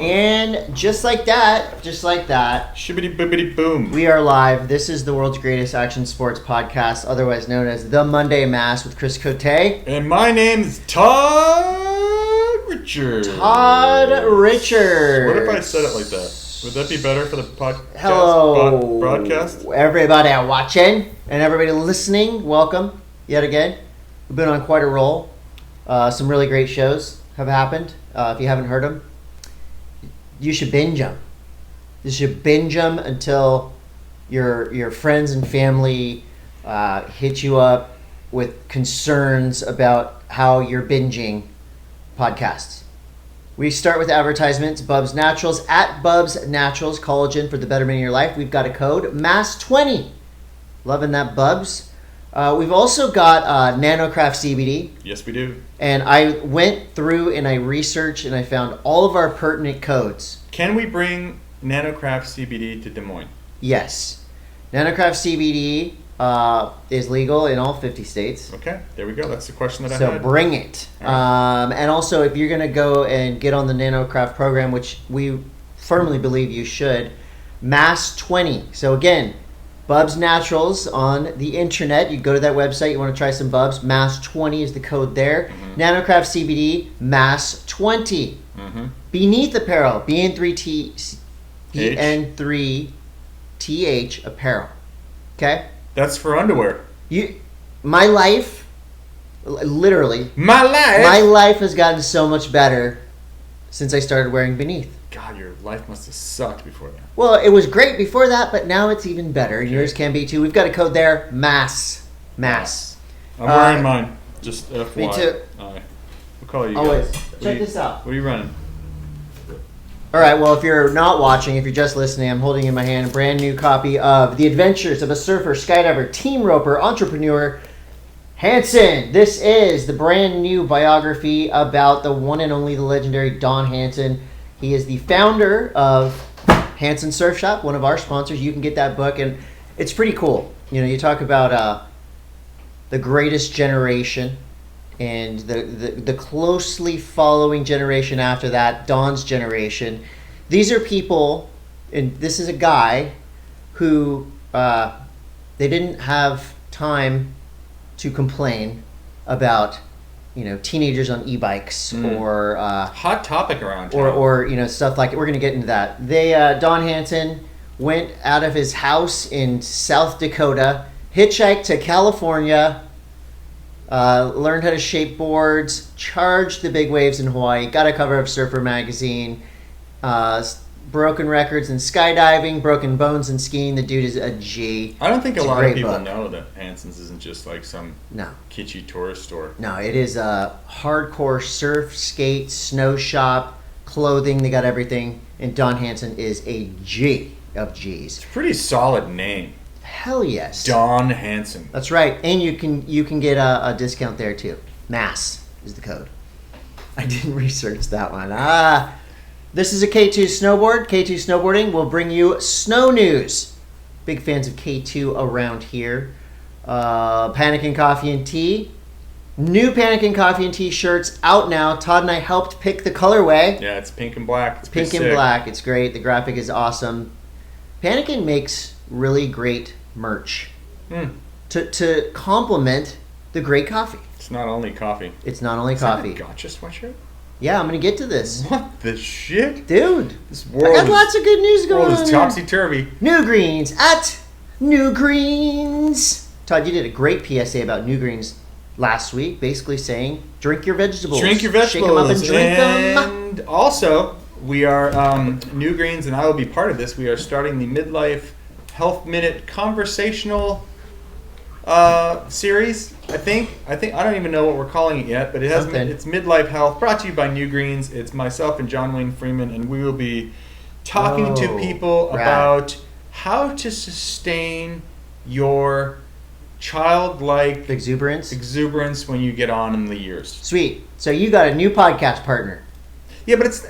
And just like that, shibbity bibbity boom. we are live. This is the world's greatest action sports podcast, otherwise known as the Monday M.A.S.S with Chris Coté. And my name's Todd Richards. Todd Richards. What if I said it like that? Would that be better for the podcast? Hello, broadcast? Everybody watching and everybody listening, welcome yet again. We've been on quite a roll. Some really great shows have happened. If you haven't heard them, you should binge them. You should binge them until your friends and family hit you up with concerns about how you're binging podcasts. We start with advertisements. Bubs Naturals. At Bubs Naturals, collagen for the betterment of your life. We've got a code, M.A.S.S20. Loving that, Bubs. We've also got NanocraftCBD. Yes, we do. And I went through and I researched and I found all of our pertinent codes. Can we bring NanocraftCBD to Des Moines? Yes. NanocraftCBD is legal in all 50 states. Okay, there we go. That's the question that I So had. bring it. Right. And also, if you're going to go and get on the NanoCraft program, which we firmly believe you should, M.A.S.S20. So again, Bubs Naturals on the internet. You go to that website, you want to try some Bubs, M.A.S.S20 is the code there. Mm-hmm. NanocraftCBD, M.A.S.S20. Mm-hmm. Beneath Apparel, BN3TH Apparel. Okay? That's for underwear. My life, literally, My life has gotten so much better since I started wearing Beneath. God, your life must have sucked before that. Well, it was great before that, but now it's even better. And yours can be too. We've got a code there, M.A.S.S. M.A.S.S. I'm wearing mine. Just FYI. Me too. We'll call you Always. guys. Check this out. What are you running? All right, well, if you're not watching, if you're just listening, I'm holding in my hand a brand new copy of The Adventures of a Surfer, Skydiver, Team Roper, Entrepreneur, Hansen. This is the brand new biography about the one and only, the legendary Don Hansen. He is the founder of Hansen Surf Shop, one of our sponsors. You can get that book, and it's pretty cool. You know, you talk about the greatest generation and the closely following generation after that, Don's generation. These are people, and this is a guy who they didn't have time to complain about, you know, teenagers on e-bikes or Hot topic around town. or you know, stuff like it. We're going to get into that. They Don Hansen went out of his house in South Dakota, hitchhiked to California, learned how to shape boards, charged the big waves in Hawaii, got a cover of Surfer magazine, broken records in skydiving, broken bones in skiing. The dude is a G. I don't think It's a a lot of great people book. know that Hansen's isn't just like some kitschy tourist store. No, it is a hardcore surf, skate, snow shop, clothing. They got everything. And Don Hansen is a G of G's. It's a pretty solid name. Hell yes. Don Hansen. That's right. And you can get a discount there too. M.A.S.S is the code. I didn't research that one. This is a K2 snowboard. K2 Snowboarding will bring you snow news. Big fans of K2 around here. Panic and Coffee and Tea. New Panic and Coffee and Tea shirts out now. Todd and I helped pick the colorway. Yeah, it's pink and black. It's pink and black. It's great. The graphic is awesome. Panikin makes really great merch to complement the great coffee. It's not only coffee. It's not only Is coffee. that a gotcha sweatshirt? Yeah, I'm going to get to this. What the shit? Dude, This I world got lots of good news going on is here. topsy-turvy. New Greens at New Greens. Todd, you did a great PSA about New Greens last week, basically saying, drink your vegetables. Drink your vegetables. Shake them up and drink them. And also, we are, New Greens, and I will be part of this, we are starting the Midlife Health Minute conversational series, I think. I don't even know what we're calling it yet, but it's Midlife Health, brought to you by New Greens. It's myself and John Wayne Freeman, and we will be talking to people about how to sustain your childlike exuberance when you get on in the years. Sweet. So you got a new podcast partner. Yeah, but it's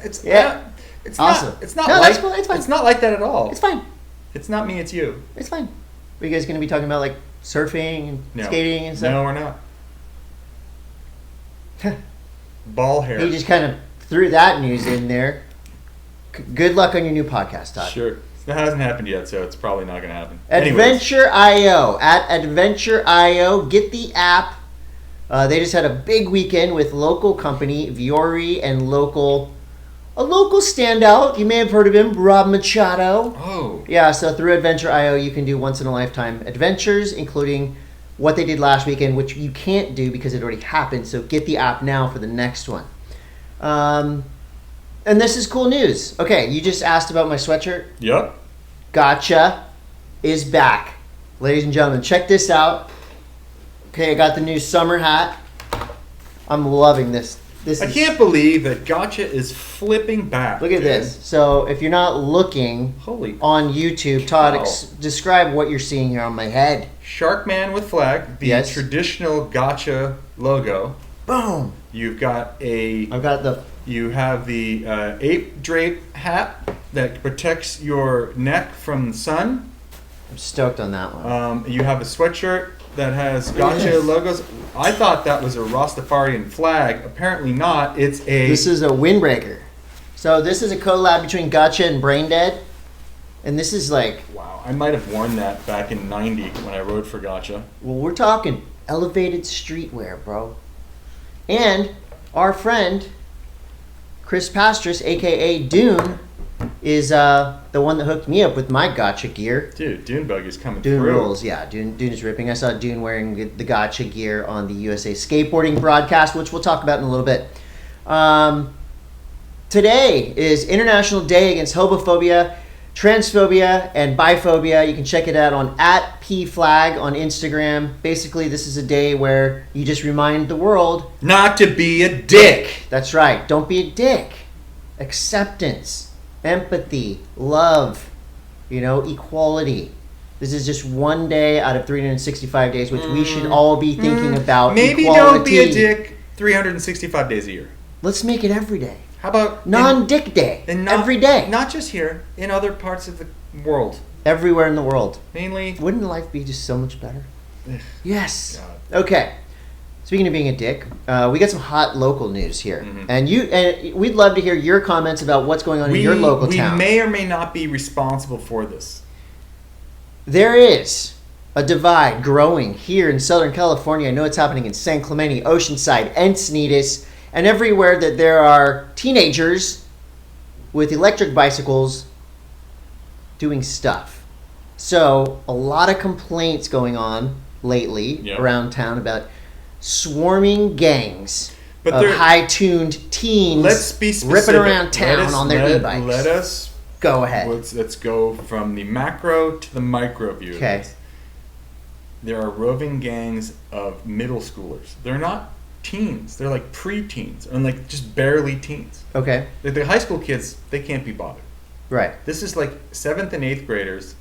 awesome. It's not No, like that's cool. It's fine. It's not like that at all. It's fine. It's not me. It's you. It's fine. Are you guys going to be talking about like surfing and skating and stuff? No, we're not. Ball hair. He just kind of threw that news in there. Good luck on your new podcast, Todd. Sure. That hasn't happened yet, so it's probably not going to happen. Adventure.io. At Adventure.io. Get the app. They just had a big weekend with local company, Viore, and a local standout. You may have heard of him, Rob Machado. Oh. Yeah, so through Adventure.io, you can do once-in-a-lifetime adventures, including what they did last weekend, which you can't do because it already happened. So get the app now for the next one. And this is cool news. Okay, you just asked about my sweatshirt. Yep. Gotcha is back. Ladies and gentlemen, check this out. Okay, I got the new summer hat. I'm loving this. I can't believe that Gotcha is flipping back. Look at this. So if you're not looking on YouTube, Todd, describe what you're seeing here on my head. Shark Man with flag, the traditional Gotcha logo. Boom. You have the ape drape hat that protects your neck from the sun. I'm stoked on that one. You have a sweatshirt that has Gotcha logos. I thought that was a Rastafarian flag. Apparently not. This is a windbreaker. So this is a collab between Gotcha and Braindead. And this is like... Wow. I might have worn that back in 90 when I rode for Gotcha. Well, we're talking elevated streetwear, bro. And our friend, Chris Pastris, a.k.a. Dune, is the one that hooked me up with my Gotcha gear. Dude, Dune Bug is coming through. Dune rules, yeah. Dune is ripping. I saw Dune wearing the Gotcha gear on the USA Skateboarding broadcast, which we'll talk about in a little bit. Today is International Day Against Homophobia, Transphobia, and Biphobia. You can check it out on @PFlag on Instagram. Basically, this is a day where you just remind the world not to be a dick. That's right. Don't be a dick. Acceptance, empathy, love, equality. This is just one day out of 365 days, which we should all be thinking about. Maybe equality. Don't be a dick 365 days a year. Let's make it every day. How about non-dick day? Every day. Not just here, in other parts of the world. Everywhere in the world. Mainly. Wouldn't life be just so much better? Yes. God. Okay. Speaking of being a dick, we got some hot local news here, and we'd love to hear your comments about what's going on in your local town. We may or may not be responsible for this. There is a divide growing here in Southern California. I know it's happening in San Clemente, Oceanside, Encinitas, and everywhere that there are teenagers with electric bicycles doing stuff. So a lot of complaints going on lately around town about swarming gangs of high-tuned teens ripping around town on their e-bikes. Let us go ahead. Let's go from the macro to the micro view. Okay. There are roving gangs of middle schoolers. They're not teens. They're like pre-teens and like just barely teens. Okay. The high school kids, they can't be bothered. Right. This is like 7th and 8th graders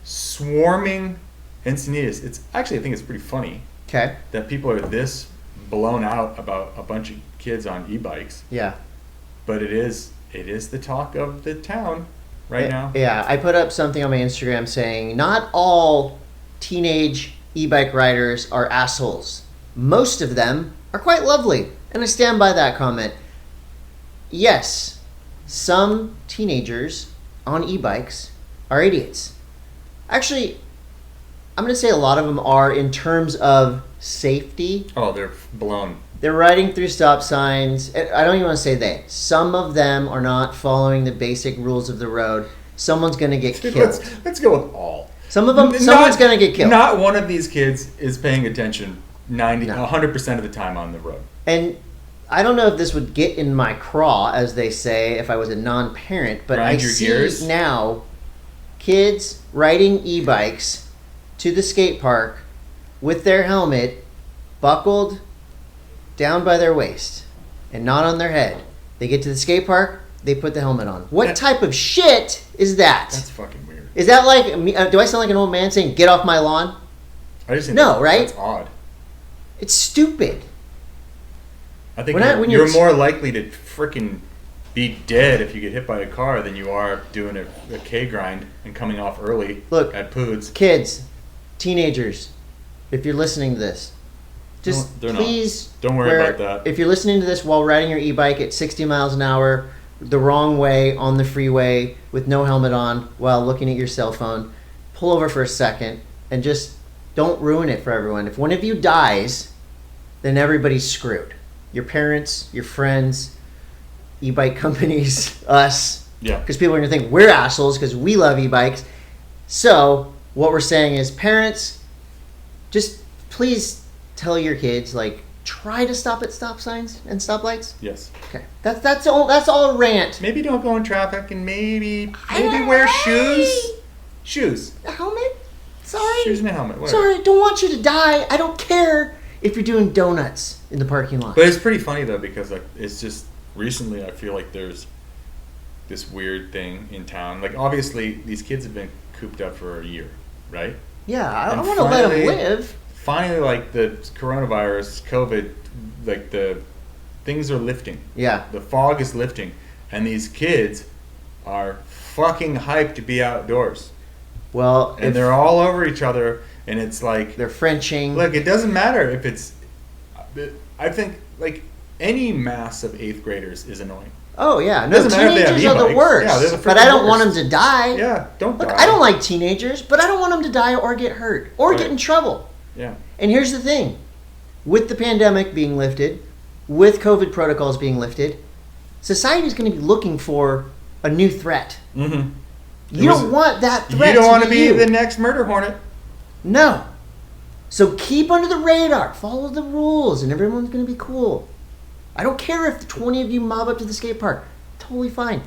swarming Encinitas. It's actually, I think it's pretty funny. Okay. That people are this blown out about a bunch of kids on e-bikes. Yeah. But it is the talk of the town now. Yeah, I put up something on my Instagram saying not all teenage e-bike riders are assholes. Most of them are quite lovely, and I stand by that comment. Yes, some teenagers on e-bikes are idiots. Actually, I'm going to say a lot of them are in terms of safety. Oh, they're blown. They're riding through stop signs. I don't even want to say they. Some of them are not following the basic rules of the road. Someone's going to get killed. Let's go with all. Some of them, someone's going to get killed. Not one of these kids is paying attention 100% of the time on the road. And I don't know if this would get in my craw, as they say, if I was a non-parent, but I see now kids riding e-bikes to the skate park with their helmet buckled down by their waist and not on their head. They get to the skate park, they put the helmet on. What type of shit is that? That's fucking weird. Is that like, do I sound like an old man saying, get off my lawn? I just think right? That's odd. It's stupid. I think you're more likely to freaking be dead if you get hit by a car than you are doing a K grind and coming off early at Poods. Kids, teenagers, if you're listening to this, just please don't worry about that. If you're listening to this while riding your e-bike at 60 miles an hour the wrong way on the freeway with no helmet on while looking at your cell phone, pull over for a second and just don't ruin it for everyone. If one of you dies, then everybody's screwed. Your parents, your friends, e-bike companies, us. Yeah. Because people are going to think we're assholes because we love e-bikes. So what we're saying is, parents, just please tell your kids, like, try to stop at stop signs and stoplights. Yes. Okay. That's all a rant. Maybe don't go in traffic, and maybe wear shoes. Shoes. A helmet? Sorry. Shoes and a helmet. Whatever. Sorry, don't want you to die. I don't care if you're doing donuts in the parking lot. But it's pretty funny though, because like it's just recently I feel like there's this weird thing in town. Like obviously these kids have been cooped up for a year, right? Yeah, I want to let them live. Finally, like the coronavirus, COVID, like the things are lifting. Yeah. The fog is lifting, and these kids are fucking hyped to be outdoors. Well, and they're all over each other, and it's like they're Frenching. Look, it doesn't matter if it's. I think like any mass of 8th graders is annoying. Oh yeah, no, teenagers are the worst. Yeah, they're the but I don't want them to die. Yeah, don't die. I don't like teenagers, but I don't want them to die or get hurt or get in trouble. Yeah. And here's the thing, with the pandemic being lifted, with COVID protocols being lifted, society is going to be looking for a new threat. Mm-hmm. You don't want that threat. You don't want to be the next murder hornet. No. So keep under the radar. Follow the rules, and everyone's going to be cool. I don't care if 20 of you mob up to the skate park. Totally fine.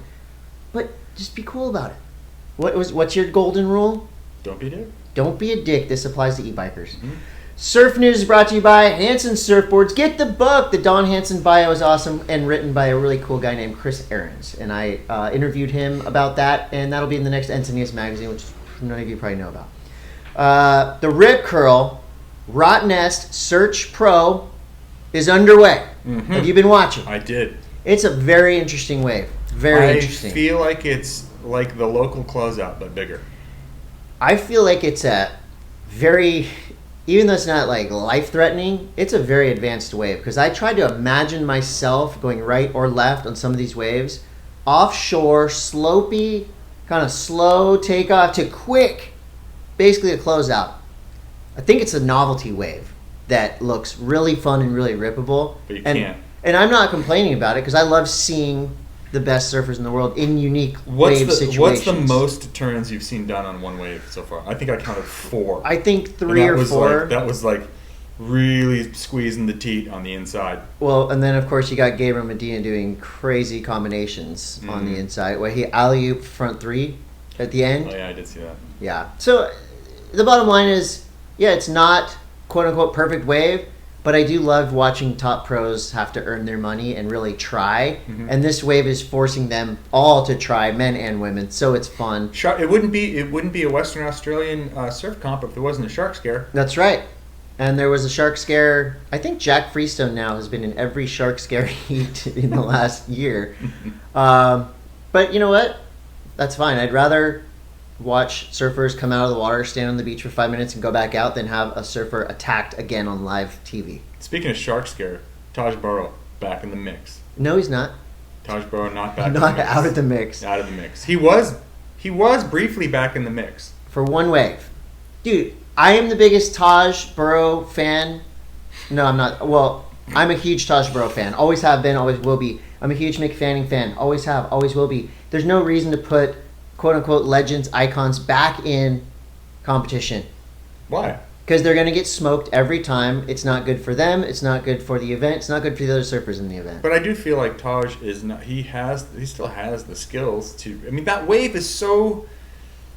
But just be cool about it. What's your golden rule? Don't be a dick. Don't be a dick. This applies to e-bikers. Mm-hmm. Surf News is brought to you by Hansen Surfboards. Get the book. The Don Hansen bio is awesome and written by a really cool guy named Chris Ahrens. And I interviewed him about that, and that'll be in the next Encinitas magazine, which none of you probably know about. The Rip Curl Rottnest Search Pro is underway. Mm-hmm. Have you been watching? I did. It's a very interesting wave. Very interesting. I feel like it's like the local closeout, but bigger. I feel like it's a very... Even though it's not like life-threatening, it's a very advanced wave. Because I tried to imagine myself going right or left on some of these waves. Offshore, slopey, kind of slow takeoff to quick. Basically a closeout. I think it's a novelty wave that looks really fun and really rippable. But you can't. And I'm not complaining about it because I love seeing the best surfers in the world in unique wave situations. What's the most turns you've seen done on one wave so far? I think I counted 4. I think 3 or 4. That was like really squeezing the teat on the inside. Well, and then of course you got Gabriel Medina doing crazy combinations on the inside, where he alley-oop front 3 at the end. Oh yeah, I did see that. Yeah. So the bottom line is, yeah, it's not quote-unquote perfect wave, but I do love watching top pros have to earn their money and really try. Mm-hmm. And this wave is forcing them all to try, men and women. So it's fun. It wouldn't be a Western Australian surf comp if there wasn't a shark scare. That's right. And there was a shark scare. I think Jack Freestone now has been in every shark scare heat in the last year. But you know what? That's fine. I'd rather watch surfers come out of the water, stand on the beach for 5 minutes, and go back out than have a surfer attacked again on live TV. Speaking of shark scare, Taj Burrow back in the mix. No, he's not. Taj Burrow not back in the mix. Not out of the mix. Out of the mix. He was briefly back in the mix. For one wave. Dude, I am the biggest Taj Burrow fan. No, I'm not. Well, I'm a huge Taj Burrow fan. Always have been, always will be. I'm a huge Mick Fanning fan. Always have, always will be. There's no reason to put quote-unquote legends, icons back in competition. Why? Because they're going to get smoked every time. It's not good for them. It's not good for the event. It's not good for the other surfers in the event. But I do feel like Taj is not. He still has the skills to. I mean, that wave is so.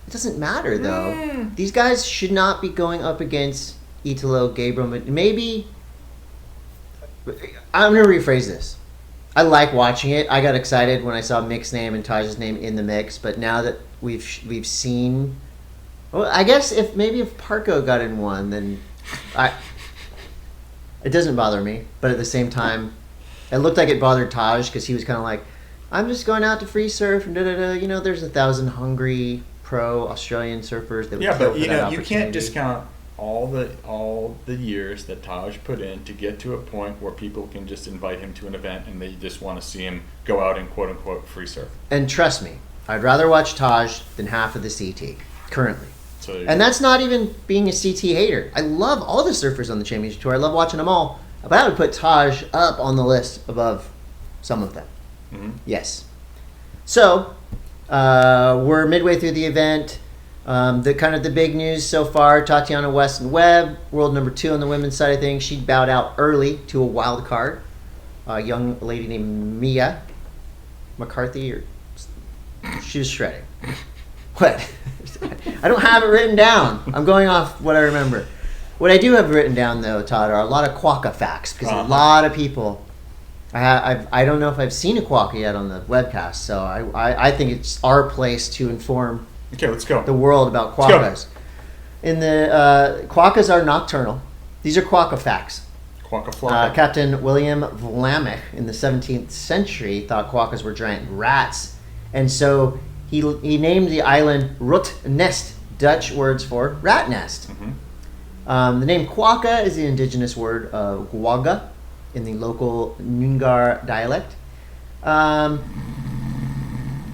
It doesn't matter though. These guys should not be going up against Italo, Gabriel. Maybe. I'm going to rephrase this. I like watching it. I got excited when I saw Mick's name and Taj's name in the mix, but now that we've seen, well, I guess if Parko got in one, then it doesn't bother me. But at the same time, it looked like it bothered Taj because he was kind of like, I'm just going out to free surf and You know, there's 1,000 hungry pro Australian surfers that would kill for that opportunity. You can't discount all the years that Taj put in to get to a point where people can just invite him to an event and they just want to see him go out and quote unquote free surf. And trust me, I'd rather watch Taj than half of the CT currently. And that's not even being a CT hater. I love all the surfers on the Championship Tour. I love watching them all. But I would put Taj up on the list above some of them. Mm-hmm. Yes. So we're midway through the event. The big news so far: Tatiana Weston-Webb, world number 2 on the women's side of things. She bowed out early to a wild card. A young lady named Mia McCarthy. She was shredding. What? I don't have it written down. I'm going off what I remember. What I do have written down, though, Todd, are a lot of Quokka facts, because a lot of people... I don't know if I've seen a Quokka yet on the webcast, so I think it's our place to inform let's go. the world about Quokkas. Quokkas are nocturnal. These are Quokka facts. Quokka flocka. Captain William Vlaminck in the 17th century thought Quokkas were giant rats, and so he named the island Rottnest, Dutch words for rat nest. Mm-hmm. The name Quokka is the indigenous word of Wagga in the local Noongar dialect.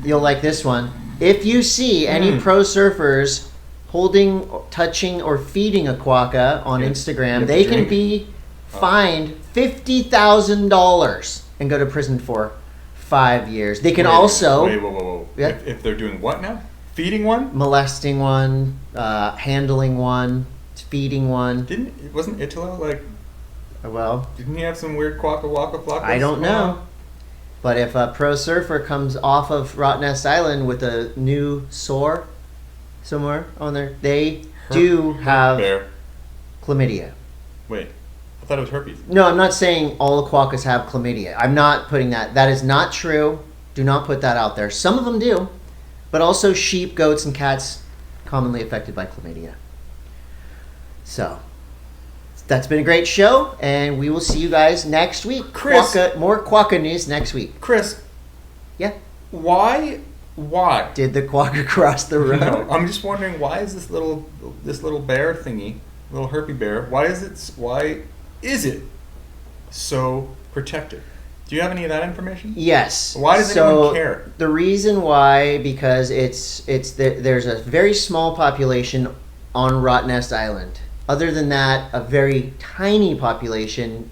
You'll like this one. If you see any pro surfers holding, touching, or feeding a Quokka on Instagram, they can be fined $50,000 and go to prison for 5 years. They can also... Whoa. Yeah. If they're doing what now? Feeding one? Molesting one, handling one, feeding one. Wasn't Italo like... Well... Didn't he have some weird Quokka Waka Flocka? I don't know. But if a pro surfer comes off of Rottnest Island with a new sore somewhere on there, they do have chlamydia. Wait. I thought it was herpes. No, I'm not saying all the Quokkas have chlamydia. I'm not putting that. That is not true. Do not put that out there. Some of them do. But also sheep, goats, and cats commonly affected by chlamydia. So, that's been a great show, and we will see you guys next week. Chris. More Quokka news next week. Chris. Yeah? Why did the Quokka cross the road? No, I'm just wondering, why is this little bear thingy, little herpy bear, why is it so protected? Do you have any of that information? Yes. Why does anyone care? The reason why, because there's a very small population on Rottnest Island. Other than that, a very tiny population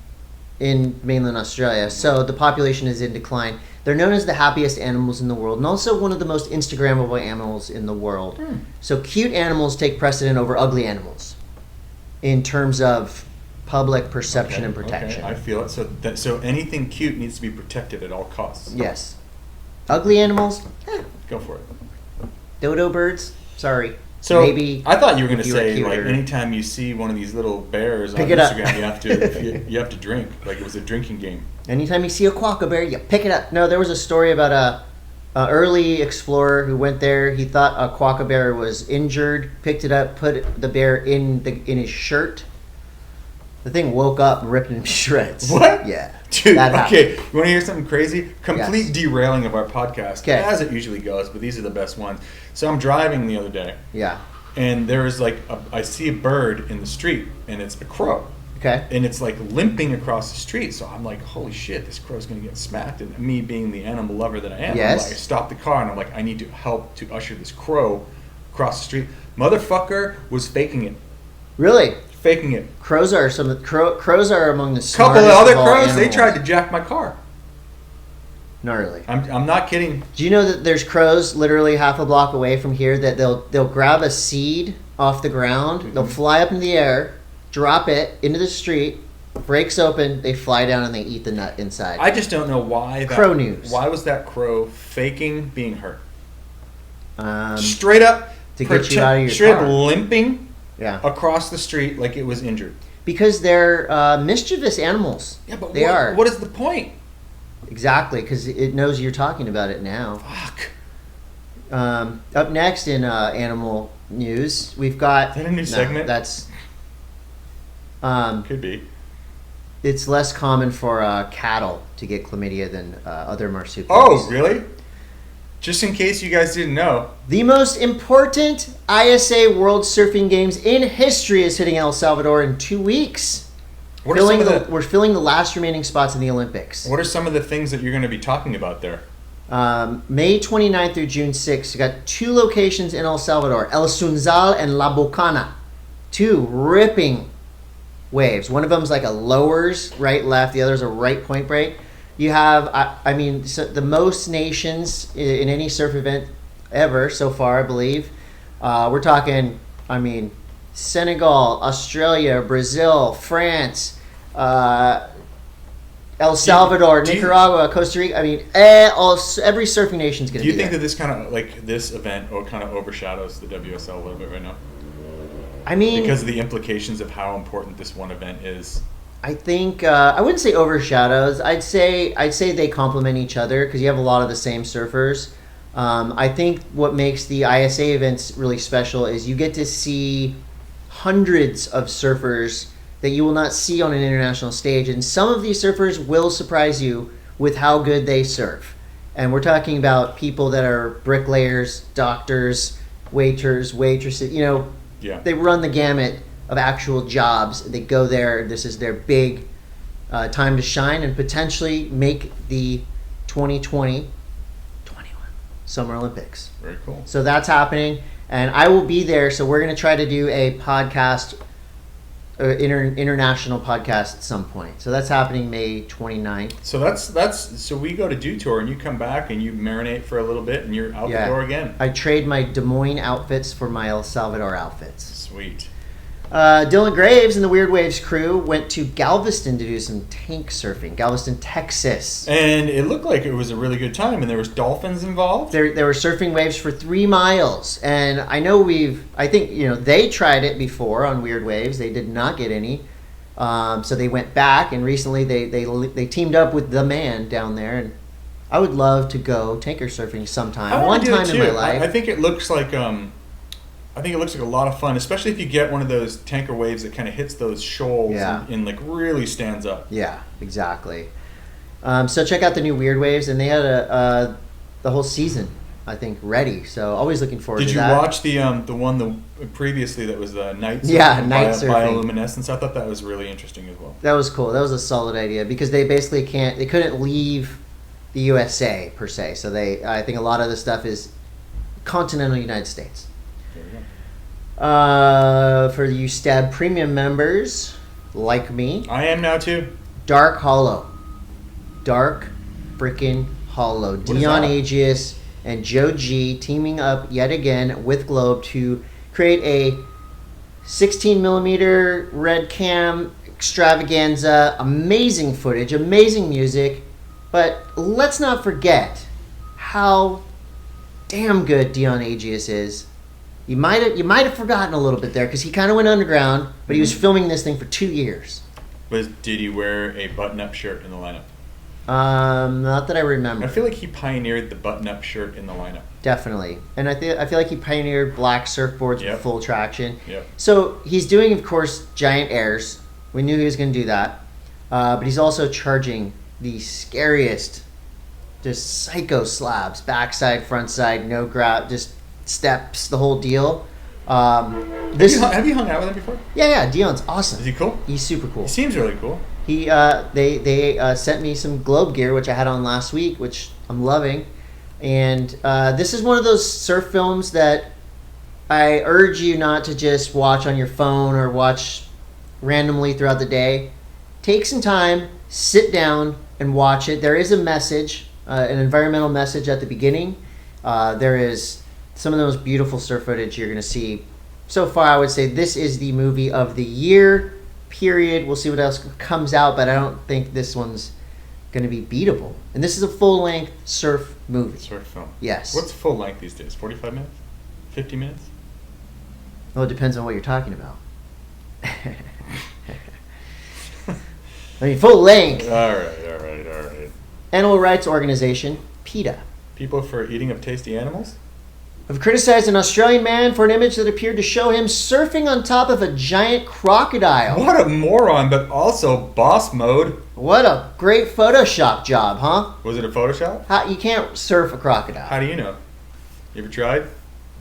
in mainland Australia. So the population is in decline. They're known as the happiest animals in the world, and also one of the most Instagrammable animals in the world. So cute animals take precedent over ugly animals in terms of public perception and protection. Okay, I feel it. So anything cute needs to be protected at all costs. Yes. Ugly animals, go for it. Dodo birds, sorry. So maybe I thought you were going to say, like, anytime you see one of these little bears on Instagram, you have to drink. Like it was a drinking game. Anytime you see a Quokka bear, you pick it up. No, there was a story about a early explorer who went there. He thought a Quokka bear was injured, picked it up, put the bear in his shirt. The thing woke up and ripped him to shreds. What? Yeah. Dude, okay. You want to hear something crazy? Complete Yes. derailing of our podcast, as it usually goes, but these are the best ones. So I'm driving the other day. Yeah. And there's I see a bird in the street, and it's a crow. Okay. And it's like limping across the street. So I'm like, holy shit, this crow's going to get smacked. And me being the animal lover that I am, Yes. I'm like, I stop the car, and I'm like, I need to help to usher this crow across the street. Motherfucker was faking it. Really? Faking it. Crows are crows are among the smartest Couple of other of all crows, animals. they tried to jack my car. Gnarly. I'm not kidding. Do you know that there's crows literally half a block away from here that they'll grab a seed off the ground, they'll fly up in the air, drop it into the street, breaks open, they fly down and they eat the nut inside. I just don't know why. Crow news. Why was that crow faking being hurt? Straight up to get you out of your straight car. up limping across the street like it was injured. Because they're mischievous animals. Yeah, but they are. What is the point? Exactly, because it knows you're talking about it now. Fuck. Up next in animal news, we've got... Is that a new segment? That's... Could be. It's less common for cattle to get chlamydia than other marsupials. Oh, really? Just in case you guys didn't know. The most important ISA World Surfing Games in history is hitting El Salvador in 2 weeks. We're filling the last remaining spots in the Olympics. What are some of the things that you're going to be talking about there? May 29th through June 6th, you got 2 locations in El Salvador, El Sunzal and La Bocana. 2 ripping waves. One of them's like a lowers, right, left. The other's a right point break. You have, the most nations in any surf event ever so far, I believe. We're talking, Senegal, Australia, Brazil, France, El Salvador, Nicaragua, Costa Rica. Every surfing nation's going to be there. Do you think that this kind of, this event kind of overshadows the WSL a little bit right now? Because of the implications of how important this one event is. I think I wouldn't say overshadows. I'd say they complement each other because you have a lot of the same surfers. I think what makes the ISA events really special is you get to see hundreds of surfers that you will not see on an international stage, and some of these surfers will surprise you with how good they surf. And we're talking about people that are bricklayers, doctors, waiters, waitresses. They run the gamut of actual jobs. They go there. This is their big time to shine and potentially make the 2020-21 Summer Olympics. Very cool. So that's happening, and I will be there. So we're going to try to do a podcast, international podcast at some point. So that's happening May 29th. So so we go to Do Tour and you come back and you marinate for a little bit and you're out the door again. I trade my Des Moines outfits for my El Salvador outfits. Sweet. Dylan Graves and the Weird Waves crew went to Galveston to do some tank surfing. Galveston, Texas. And it looked like it was a really good time, and there was dolphins involved. There were surfing waves for 3 miles. And I know they tried it before on Weird Waves. They did not get any. So they went back, and recently they teamed up with The Man down there. And I would love to go tanker surfing sometime. One time in my life. I think it looks like a lot of fun, especially if you get one of those tanker waves that kind of hits those shoals and really stands up. Yeah, exactly. So check out the new Weird Waves, and they had the whole season, I think, ready. So always looking forward to that. Did you watch the one previously that was the night surfing? Yeah, night surfing. Bioluminescence. I thought that was really interesting as well. That was cool. That was a solid idea because they basically couldn't leave the USA per se. So I think a lot of the stuff is continental United States. There we go. For you Stab Premium members, like me. I am now too. Dark Hollow. Dark frickin' Hollow. Dion Agius and Joe G teaming up yet again with Globe to create a 16mm red cam extravaganza. Amazing footage, amazing music. But let's not forget how damn good Dion Agius is. You might have forgotten a little bit there because he kind of went underground, but he was filming this thing for 2 years. Did he wear a button-up shirt in the lineup? Not that I remember. I feel like he pioneered the button-up shirt in the lineup. Definitely, and I feel like he pioneered black surfboards with full traction. Yep. So he's doing, of course, giant airs. We knew he was going to do that, but he's also charging the scariest, just psycho slabs, backside, front side, no grout, just steps, the whole deal. Have you hung out with him before? Yeah, Dion's awesome. Is he cool? He's super cool. He seems really cool. They sent me some Globe gear, which I had on last week, which I'm loving. And this is one of those surf films that I urge you not to just watch on your phone or watch randomly throughout the day. Take some time, sit down, and watch it. There is a message, an environmental message at the beginning. There is some of the most beautiful surf footage you're going to see. So far, I would say this is the movie of the year, period. We'll see what else comes out, but I don't think this one's going to be beatable. And this is a full-length surf movie. Surf film. Yes. What's full length these days? 45 minutes? 50 minutes? Well, it depends on what you're talking about. Full length. All right. Animal rights organization, PETA. People for eating of tasty animals? have criticized an Australian man for an image that appeared to show him surfing on top of a giant crocodile. What a moron, but also boss mode. What a great Photoshop job, huh? Was it a Photoshop? You can't surf a crocodile. How do you know? You ever tried?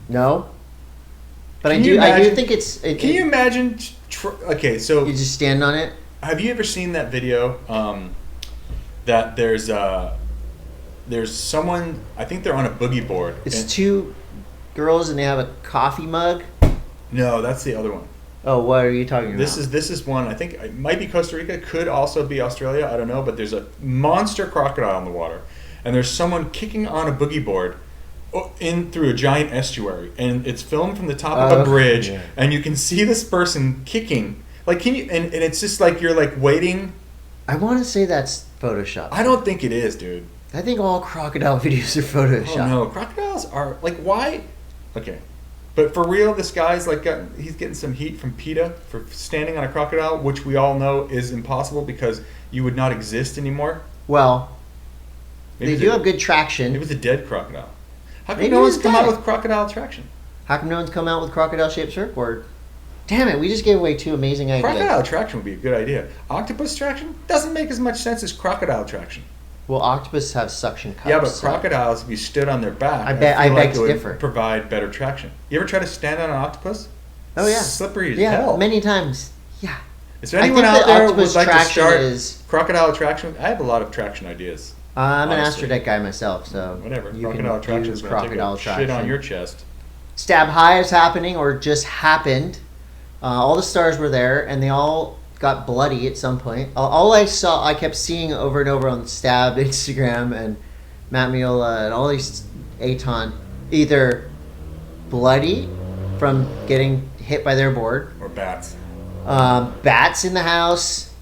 No. But I Can do you imagine- think it's... Can you imagine... Okay, so... You just stand on it? Have you ever seen that video that there's someone... I think they're on a boogie board. It's two girls and they have a coffee mug? No, that's the other one. Oh, what are you talking about? This is one, I think it might be Costa Rica, could also be Australia, I don't know, but there's a monster crocodile in the water. And there's someone kicking on a boogie board in through a giant estuary, and it's filmed from the top of a bridge, and you can see this person kicking. Like, can you? And it's just like you're like waiting. I want to say that's Photoshop. I don't think it is, dude. I think all crocodile videos are Photoshop. Oh no, crocodiles are like why? Okay, but for real, this guy's like he's getting some heat from PETA for standing on a crocodile, which we all know is impossible because you would not exist anymore. Well, Maybe they do have good traction. It was a dead crocodile. How come Maybe no one's it's come dead. out with crocodile traction? How come no one's come out with crocodile-shaped surfboard? Damn it, we just gave away two amazing ideas. Crocodile traction would be a good idea. Octopus traction doesn't make as much sense as crocodile traction. Well, octopus have suction cups. Yeah, but so- crocodiles, if you stood on their back, I feel beg it to would differ. provide better traction. You ever try to stand on an octopus? Oh, yeah. Slippery as Yeah, hell. many times. Yeah. Is there anyone I think out the there who octopus would like to traction start is... crocodile traction? I have a lot of traction ideas. I'm an Honestly. astrodeck guy myself, so... Whatever. You Crocodile can traction do is going to take crocodile a traction. shit on your chest. Stab High is happening, or just happened. All the stars were there, and they all got bloody at some point. All I kept seeing over and over on Stab Instagram and Matt Miola and all these Aton, either bloody from getting hit by their board, Or bats. bats in the house,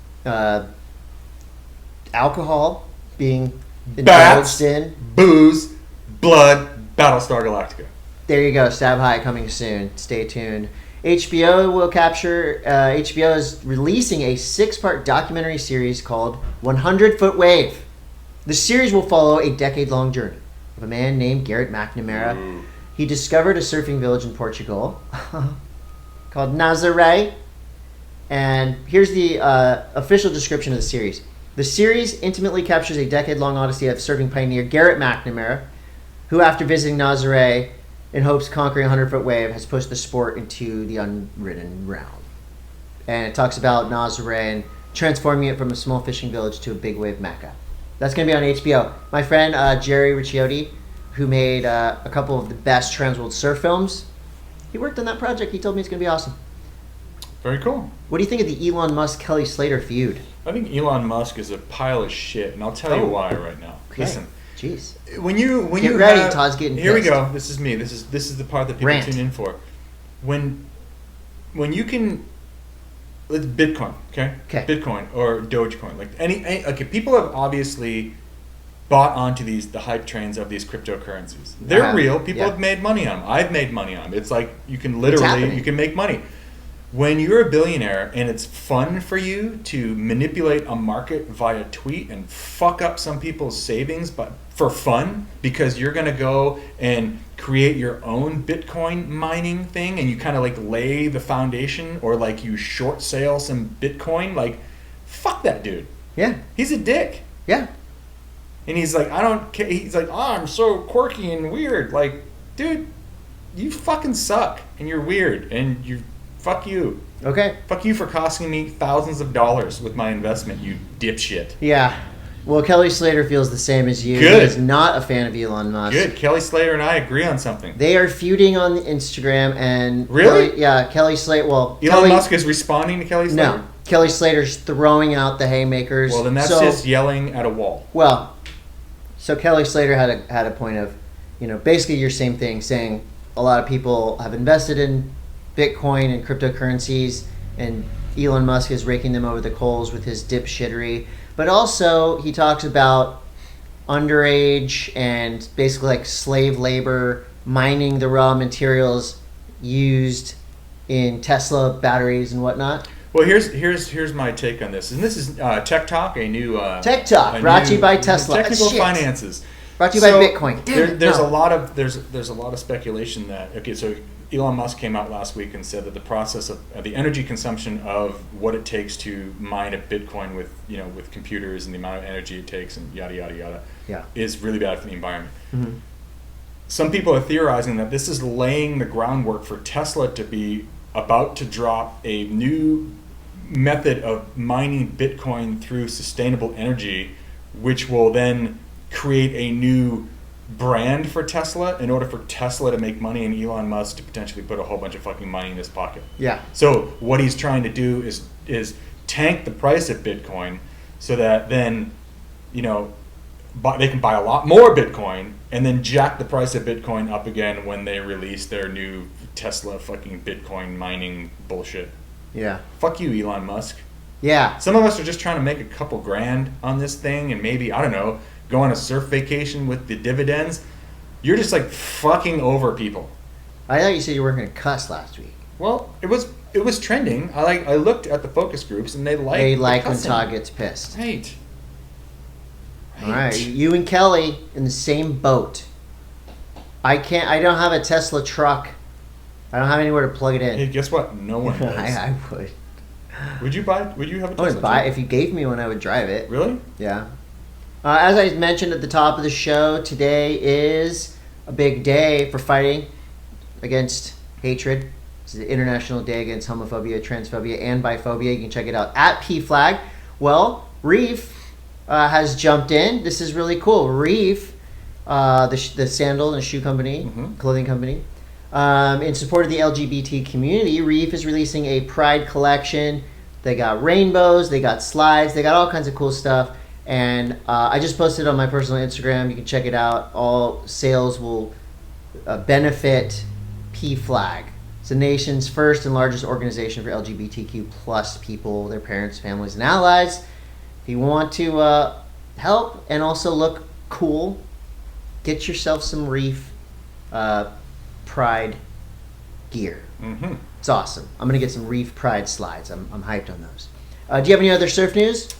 alcohol being Bats, indulged in. booze, blood, Battlestar Galactica. There you go. Stab High coming soon. Stay tuned. HBO will capture. HBO is releasing a 6-part documentary series called 100 Foot Wave. The series will follow a decade-long journey of a man named Garrett McNamara. Ooh. He discovered a surfing village in Portugal called Nazaré. And here's the official description of the series. The series intimately captures a decade-long odyssey of surfing pioneer Garrett McNamara, who, after visiting Nazaré in hopes of conquering a 100-foot wave, has pushed the sport into the unwritten realm. And it talks about Nazaré and transforming it from a small fishing village to a big wave mecca. That's going to be on HBO. My friend Jerry Ricciotti, who made a couple of the best trans-world surf films, he worked on that project. He told me it's going to be awesome. Very cool. What do you think of the Elon Musk Kelly Slater feud? I think Elon Musk is a pile of shit, and I'll tell you why right now. Okay. Listen, Jeez. when you Get ready, Todd's getting Here we pissed. go. This is me. This is the part that people Rant. tune in for. When you can, let's Bitcoin, okay? Okay. Bitcoin or Dogecoin, like any okay. People have obviously bought onto the hype trains of these cryptocurrencies. They're Yeah. real. People Yeah. have made money on them. I've made money on them. It's like you can happening. you can make money. When you're a billionaire and it's fun for you to manipulate a market via tweet and fuck up some people's savings, but for fun, because you're going to go and create your own Bitcoin mining thing and you kind of like lay the foundation, or like you short sale some Bitcoin, like fuck that dude. Yeah. He's a dick. Yeah. And he's like, I don't care. He's like, oh, I'm so quirky and weird. Like, dude, you fucking suck and you're weird and you fuck you. Okay. Fuck you for costing me thousands of dollars with my investment, you dipshit. Yeah. Well, Kelly Slater feels the same as you. Good. He is not a fan of Elon Musk. Good. Kelly Slater and I agree on something. They are feuding on Instagram and Really? Kelly Slater. Well, Elon Musk is responding to Kelly Slater? No, Kelly Slater's throwing out the haymakers. Well, then that's just yelling at a wall. Well, so Kelly Slater had a point of, basically your same thing, saying a lot of people have invested in Bitcoin and cryptocurrencies, and Elon Musk is raking them over the coals with his dipshittery. But also, he talks about underage and basically like slave labor, mining the raw materials used in Tesla batteries and whatnot. Well, here's my take on this, and this is Tech Talk, a new Tech Talk, brought to you by Tesla. Technical Shit. finances. Brought to you by Bitcoin. There's a lot of speculation that so Elon Musk came out last week and said that the process of the energy consumption of what it takes to mine a Bitcoin with computers and the amount of energy it takes and yada yada yada is really bad for the environment. Mm-hmm. Some people are theorizing that this is laying the groundwork for Tesla to be about to drop a new method of mining Bitcoin through sustainable energy, which will then create a new brand for Tesla in order for Tesla to make money and Elon Musk to potentially put a whole bunch of fucking money in his pocket. Yeah. So what he's trying to do is tank the price of Bitcoin so that then, they can buy a lot more Bitcoin and then jack the price of Bitcoin up again when they release their new Tesla fucking Bitcoin mining bullshit. Yeah. Fuck you, Elon Musk. Yeah. Some of us are just trying to make a couple grand on this thing and maybe, I don't know, go on a surf vacation with the dividends. You're just like fucking over people. I thought you said you weren't going to cuss last week. Well, it was trending. I looked at the focus groups and they like when Todd gets pissed. Right. All right, you and Kelly in the same boat. I don't have a Tesla truck. I don't have anywhere to plug it in. Hey, guess what? No one does. I would. Would you have a Tesla? I would buy it. If you gave me one, I would drive it. Really? Yeah. As I mentioned at the top of the show, today is a big day for fighting against hatred. This is the International Day Against Homophobia, Transphobia, and Biphobia. You can check it out at PFlag. Well, Reef has jumped in. This is really cool. Reef, the sandal and shoe company, clothing company, in support of the LGBT community, Reef is releasing a Pride collection. They got rainbows, they got slides, they got all kinds of cool stuff. And I just posted on my personal Instagram. You can check it out. All sales will benefit PFlag. It's the nation's first and largest organization for LGBTQ plus people, their parents, families, and allies. If you want to help and also look cool, get yourself some Reef Pride gear. Mm-hmm. It's awesome. I'm going to get some Reef Pride slides. I'm hyped on those. Do you have any other surf news?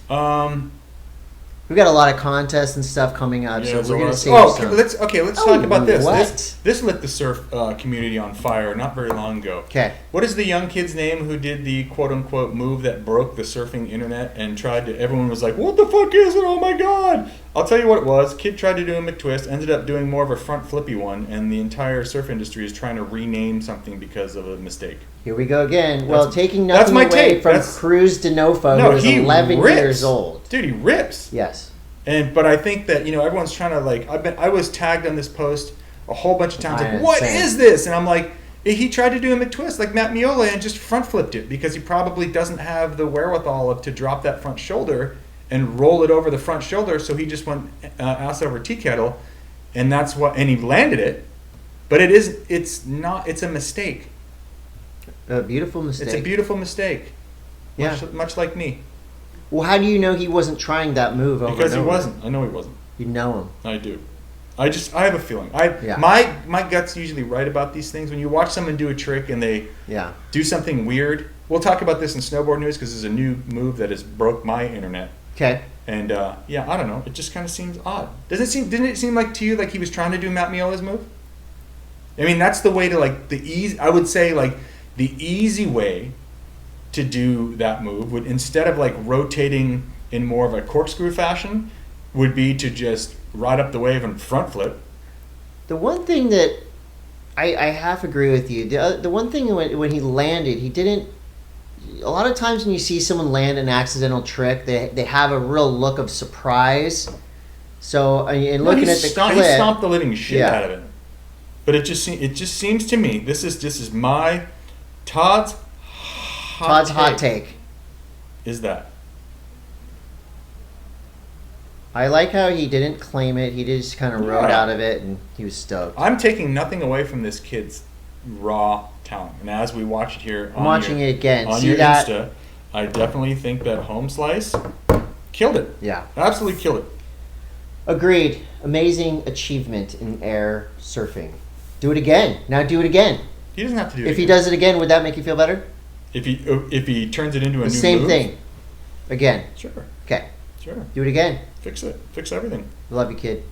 We've got a lot of contests and stuff coming up, so we're going to save some. Let's talk about this. This lit the surf community on fire not very long ago. Okay. What is the young kid's name who did the quote-unquote move that broke the surfing internet and everyone was like, what the fuck is it? Oh my god! I'll tell you what it was. Kid tried to do a McTwist, ended up doing more of a front flippy one, and the entire surf industry is trying to rename something because of a mistake. Here we go again. Taking nothing away from Cruz Denofa, who is 11 years old. Dude, he rips. Yes. But I think that, everyone's trying to, I was tagged on this post a whole bunch of times, what is this? And I'm like, he tried to do a McTwist like Matt Miola and just front flipped it because he probably doesn't have the wherewithal to drop that front shoulder and roll it over the front shoulder, so he just went ass over tea kettle, and he landed it, but it's a mistake. A beautiful mistake. It's a beautiful mistake. Yeah. Much like me. Well, how do you know he wasn't trying that move over Because he wasn't. I know he wasn't. You know him. I do. I have a feeling. My gut's usually right about these things. When you watch someone do a trick and they do something weird, we'll talk about this in snowboard news because there's a new move that has broke my internet. Okay. And I don't know. It just kind of seems odd. Didn't it seem like to you like he was trying to do Matt Miola's move? I mean, that's the way to I would say the easy way to do that move would, instead of rotating in more of a corkscrew fashion, would be to just ride up the wave and front flip. The one thing that I half agree with you. The one thing when he landed, he didn't. A lot of times when you see someone land an accidental trick, they have a real look of surprise. So in looking at the clip, he stomped the living shit out of it. But it just seems to me this is my Todd's hot take. Is that I like how he didn't claim it. He just kind of rode out of it, and he was stoked. I'm taking nothing away from this kid's raw talent. And as we watch it here, I'm watching it again. On your Insta, I definitely think that home slice killed it. Yeah, absolutely killed it. Agreed. Amazing achievement in air surfing. Do it again. Now do it again. He doesn't have to do it. If he does it again, would that make you feel better? If he turns it into a new same move? Thing. Again. Sure. Okay. Sure. Do it again. Fix it. Fix everything. Love you, kid.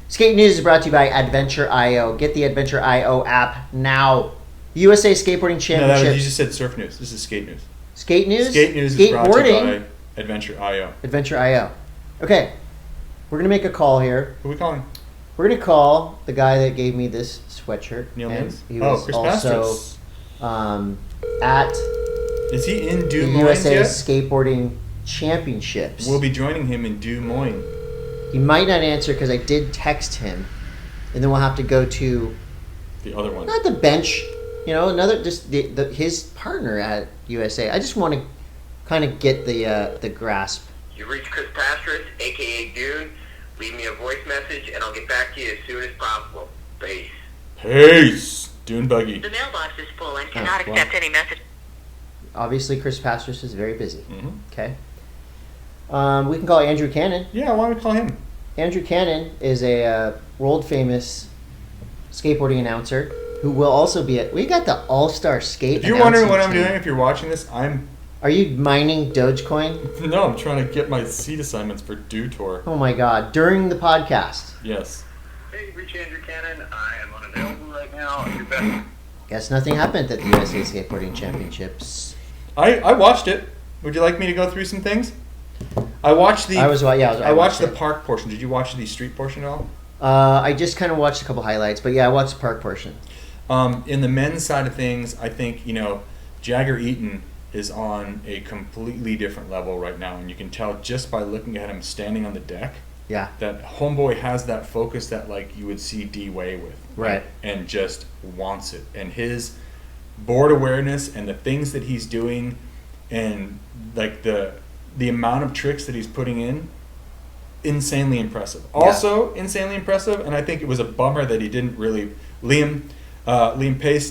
Skate News is brought to you by Adventure.io. Get the Adventure.io app now. USA Skateboarding Championships. No, you just said surf news. This is skate news. Skate News? Skate News is brought to you by Adventure.io. Adventure.io. Okay. We're going to make a call here. Who are we calling? We're going to call the guy that gave me this sweatshirt. Neil Mintz? He was Chris also at is he in Des the Moines USA yet? Skateboarding Championships. We'll be joining him in Des Moines. He might not answer because I did text him, and then we'll have to go to the other one. Not the bench, another just his partner at USA. I just want to kind of get the grasp. You reach Chris Pastris, a.k.a. Dune. Leave me a voice message, and I'll get back to you as soon as possible. Peace. Dune Buggy. The mailbox is full and cannot accept any message. Obviously, Chris Pastris is very busy. Mm-hmm. Okay. We can call Andrew Cannon. Yeah, why don't we call him? Andrew Cannon is a world-famous skateboarding announcer who will also be at... We got the All-Star Skate. If you're wondering what I'm doing, if you're watching this, Are you mining Dogecoin? No, I'm trying to get my seat assignments for Dew Tour. Oh my God! During the podcast. Yes. Hey, reach Andrew Cannon. I am unavailable right now. I'll get back. Guess nothing happened at the USA Skateboarding Championships. I watched it. Would you like me to go through some things? I watched the. I watched the park portion. Did you watch the street portion at all? I just kind of watched a couple highlights, but yeah, I watched the park portion. In the men's side of things, I think Jagger Eaton is on a completely different level right now, and you can tell just by looking at him standing on the deck. Yeah. That homeboy has that focus that you would see D-Way with. Right. And just wants it. And his board awareness and the things that he's doing and the amount of tricks that he's putting in, insanely impressive. Also insanely impressive, and I think it was a bummer that he didn't really Liam Pace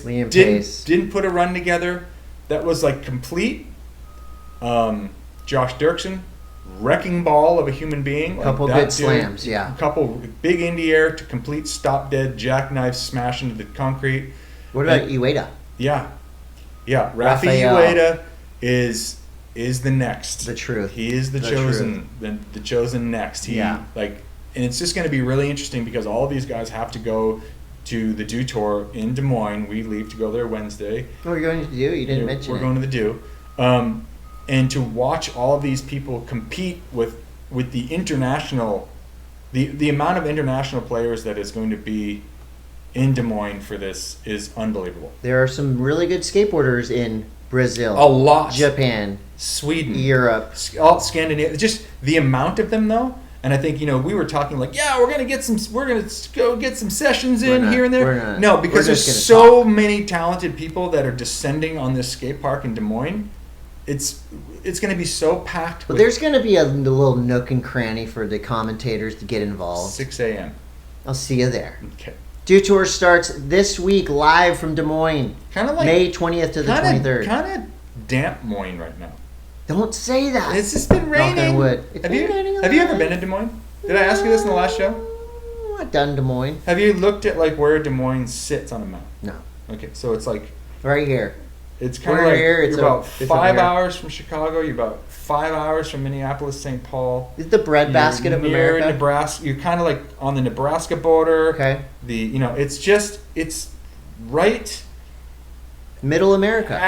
didn't put a run together that was complete. Josh Dirksen, wrecking ball of a human being. Couple good slams, yeah. Couple big indie air to complete stop dead jackknife smash into the concrete. What about Ueda? Yeah. Rafi Ueda is the next. The truth. He is the chosen. The chosen next. And it's just going to be really interesting because all of these guys have to go to the Dew Tour in Des Moines. We leave to go there Wednesday. Oh, we're going to the Dew? You didn't mention We're going to the Dew. And to watch all of these people compete with the international, the amount of international players that is going to be in Des Moines for this is unbelievable. There are some really good skateboarders in Brazil. A lot. Japan. Sweden. Europe. All Scandinavia. Just the amount of them, though. And I think, we were talking we're going to go get some sessions in here and there. No, because there's so many talented people that are descending on this skate park in Des Moines. It's going to be so packed. But there's going to be a little nook and cranny for the commentators to get involved. 6 a.m. I'll see you there. Okay. Dew Tour starts this week live from Des Moines. Kind of May 20th to the 23rd. Kind of damp Moines right now. Don't say that. It's just been raining. Have you ever been to Des Moines? Did I ask you this in the last show? I've done Des Moines. Have you looked at where Des Moines sits on a map? No. Okay, so it's right here. It's kind of you're about 5 hours from Chicago. You're about 5 hours from Minneapolis, St. Paul. Is the breadbasket of America? Near Nebraska. You're kind of on the Nebraska border. Okay. It's right. Middle America.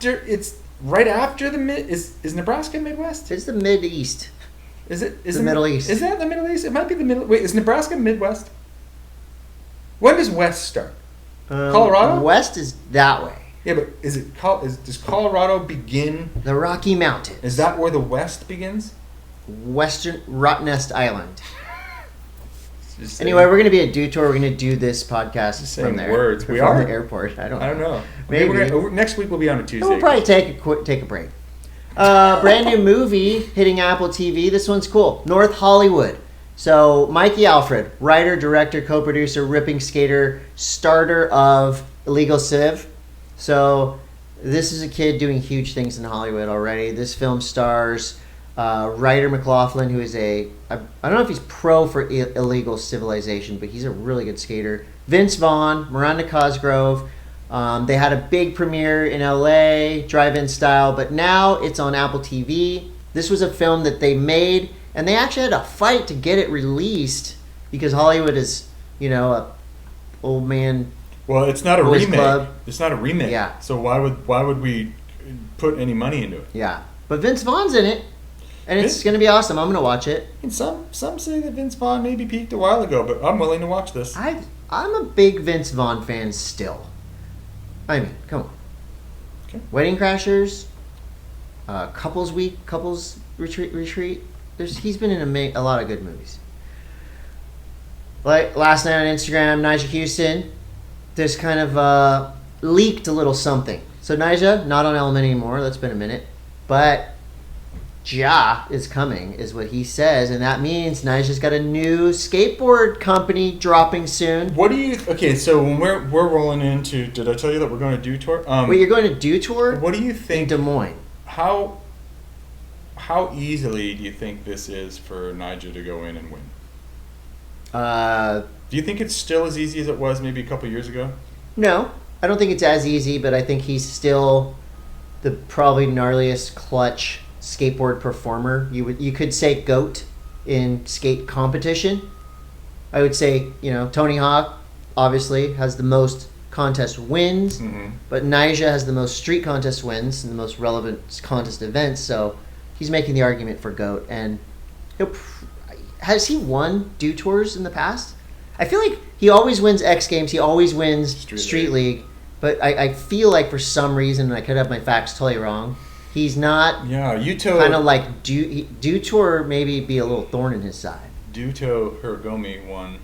It's right after the mid. Is Nebraska Midwest? It's the Mid-East. Is it? Is the Middle East? Is that the Middle East? It might be the Middle. Wait, is Nebraska Midwest? When does West start? Colorado. West is that way. Yeah, but does Colorado begin? The Rocky Mountains. Is that where the West begins? Western Rottnest Island. Anyway, we're going to be at Dew Tour. We're going to do this podcast from there. Words. We from are the airport. I don't know. Maybe next week we'll be on a Tuesday. We'll probably take a break. Brand new movie hitting Apple TV. This one's cool. North Hollywood. So Mikey Alfred, writer, director, co-producer, ripping skater, starter of Illegal Civ. So this is a kid doing huge things in Hollywood already. This film stars Ryder McLaughlin, who is I don't know if he's pro for Illegal Civilization, but he's a really good skater. Vince Vaughn, Miranda Cosgrove. They had a big premiere in LA, drive-in style, but now it's on Apple TV. This was a film that they made, and they actually had a fight to get it released because Hollywood is, a old man. Well, it's not a Boys remake. Club. It's not a remake. Yeah. So why would we put any money into it? Yeah, but Vince Vaughn's in it, and it's going to be awesome. I'm going to watch it. And some say that Vince Vaughn maybe peaked a while ago, but I'm willing to watch this. I'm a big Vince Vaughn fan still. I mean, come on. Okay. Wedding Crashers, Couples Week, Couples Retreat. He's been in a lot of good movies. Like last night on Instagram, Nyjah Houston just kind of leaked a little something. So Nyjah, not on Element anymore. That's been a minute. But Jock is coming, is what he says. And that means Nyjah's got a new skateboard company dropping soon. What do you... Okay, so when we're rolling into... Did I tell you that we're going to do tour? Wait, you're going to do tour? What do you think... In Des Moines. How easily do you think this is for Nyjah to go in and win? Do you think it's still as easy as it was maybe a couple years ago? No, I don't think it's as easy, but I think he's still the probably gnarliest clutch skateboard performer. You could say GOAT in skate competition. I would say, Tony Hawk obviously has the most contest wins, but Nyjah has the most street contest wins and the most relevant contest events, so he's making the argument for GOAT. And has he won Do Tours in the past? I feel like he always wins X Games. He always wins Street League. But I feel like for some reason, and I could have my facts totally wrong, he's not. Yeah, Yuto. Kind of like Do Tour maybe be a little thorn in his side. Duto Hirogomi won.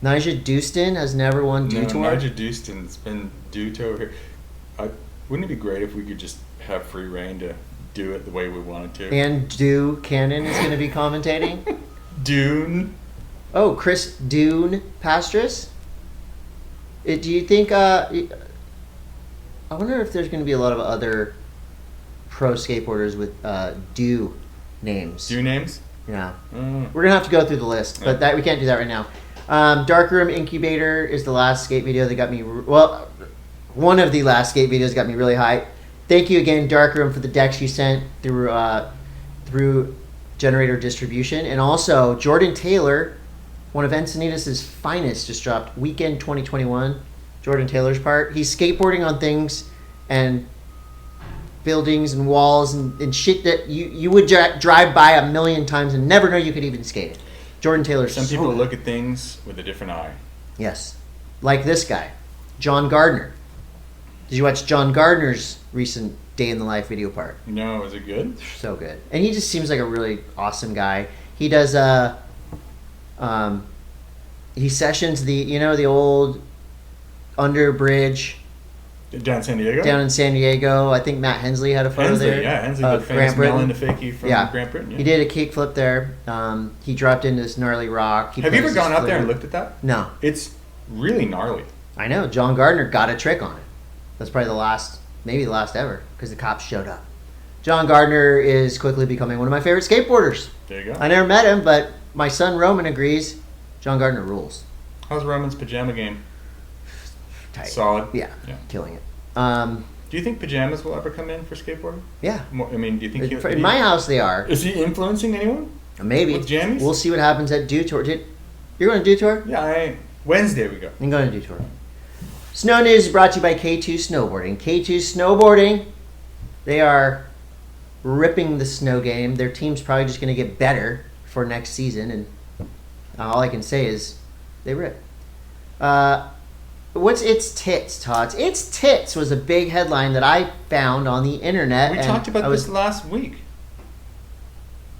Nyjah Houston has never won Do Tour. Nyjah Houston's been Duto here. Wouldn't it be great if we could just have free reign to do it the way we wanted to? And Do Cannon is going to be commentating. Dune. Oh, Chris Dune Pastris. Do you think? I wonder if there's going to be a lot of other pro skateboarders with Do names. Do names? Yeah. We're gonna have to go through the list, but we can't do that right now. Darkroom Incubator is the last skate video that got me. Well, one of the last skate videos got me really hyped. Thank you again, Darkroom, for the decks you sent through Generator Distribution, and also Jordan Taylor, one of Encinitas' finest, just dropped Weekend 2021. Jordan Taylor's part. He's skateboarding on things and buildings and walls and shit that you would drive by a million times and never know you could even skate it. Jordan Taylor. Some people look at things with a different eye. Yes. Like this guy, John Gardner. Did you watch John Gardner's recent Day in the Life video part? No, is it good? So good. And he just seems like a really awesome guy. He does he sessions the old under bridge down in San Diego. Down in San Diego, I think Matt Hensley had a photo there. Yeah, Hensley, the famous Melon Fakie from Grant Britain. Yeah. He did a kickflip there. He dropped into this gnarly rock. Have you ever gone out there and looked at that? No. It's really gnarly. I know. John Gardner got a trick on it. That's probably maybe the last ever, because the cops showed up. John Gardner is quickly becoming one of my favorite skateboarders. There you go. I never met him, but my son Roman agrees. John Gardner rules. How's Roman's pajama game? Tight. Solid. Yeah, killing it. Do you think pajamas will ever come in for skateboarding? Yeah. I mean, do you think in my house they are? Is he influencing anyone? Maybe. With jammies? We'll see what happens at Do Tour. You're going to Do Tour? Yeah, Wednesday we go. I'm going to Do Tour. Snow News is brought to you by K2 Snowboarding. K2 Snowboarding, they are ripping the snow game. Their team's probably just going to get better for next season, and all I can say is they rip. What's It's Tits, Todd? It's Tits was a big headline that I found on the internet. We talked about this last week.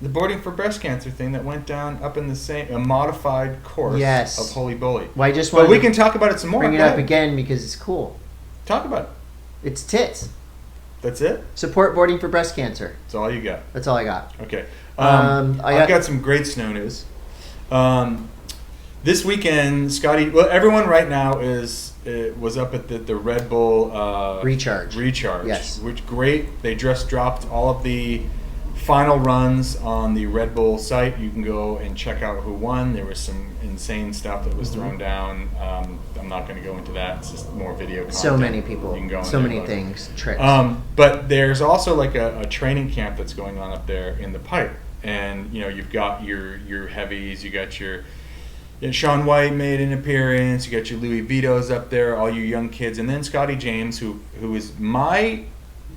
The boarding for breast cancer thing that went down up in a modified course of Holy Bully. Well, but we can talk about it some more. Bring it up again because it's cool. Talk about it. It's Tits. That's it? Support boarding for breast cancer. That's all you got? That's all I got. Okay. I've got some great snow news. This weekend, everyone right now was up at the Red Bull Recharge. Yes. Which great. They just dropped all of the final runs on the Red Bull site. You can go and check out who won. There was some insane stuff that was thrown down. I'm not going to go into that. It's just more video content. So many people. You can go so many things. Tricks. But there's also like a training camp that's going on up there in the pipe. And, you've got your heavies, you got your Shaun White made an appearance. You got your Louis Vitos up there, all you young kids, and then Scotty James, who is my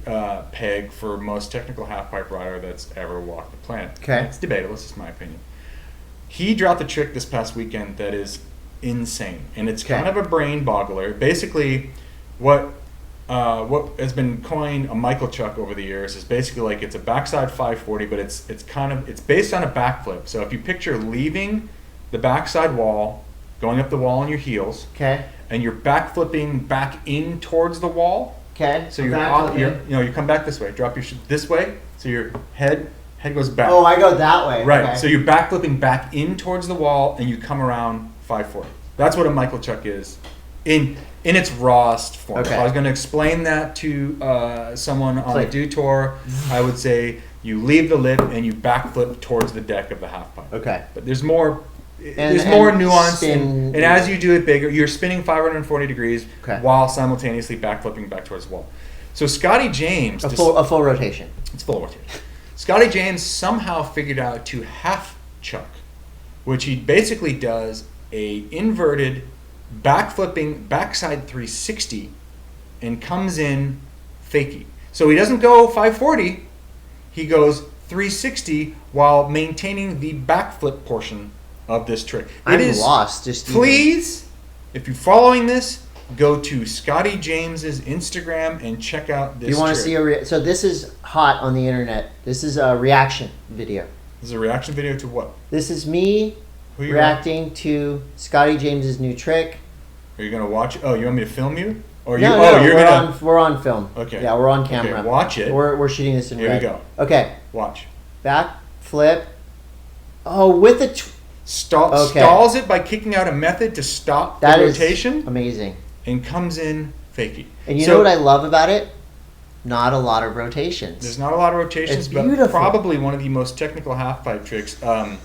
peg for most technical half-pipe rider that's ever walked the planet. Okay. It's debatable. It's just my opinion. He dropped a trick this past weekend that is insane, and it's kind of a brain boggler. Basically, what has been coined a Michael Chuck over the years is basically like it's a backside 540, but it's based on a backflip. So if you picture leaving the backside wall, going up the wall on your heels, and you're backflipping back in towards the wall. Okay. So you come back this way, drop your this way, so your head goes back. Oh, I go that way. Right. Okay. So you're backflipping back in towards the wall, and you come around 540. That's what a Michael Chuck is, in its rawest form. Okay. If I was going to explain that to someone on a do tour, I would say you leave the lip and you backflip towards the deck of the half pipe. Okay. But there's more. There's more nuance, and as you do it bigger, you're spinning 540 degrees while simultaneously backflipping back towards the wall. So Scotty James, a full rotation. It's full rotation. Scotty James somehow figured out to half chuck, which he basically does a inverted backflipping backside 360 and comes in fakie. So he doesn't go 540, he goes 360 while maintaining the backflip portion of this trick. I'm lost. Please, if you're following this, go to Scotty James's Instagram and check out this. You want trick. to see so this is hot on the internet. This is a reaction video. This is a reaction video to what? This is me reacting to Scotty James's new trick. Are you gonna watch? Oh, you want me to film you? Or we're on film. Okay. Yeah, we're on camera. Okay, watch it. We're shooting this in red. Here we go. Okay. Watch. Back flip. Oh, with the stalls it by kicking out a method to stop the rotation. Is amazing. And comes in fakie. And you know what I love about it? Not a lot of rotations. There's not a lot of rotations, but probably one of the most technical half pipe tricks. That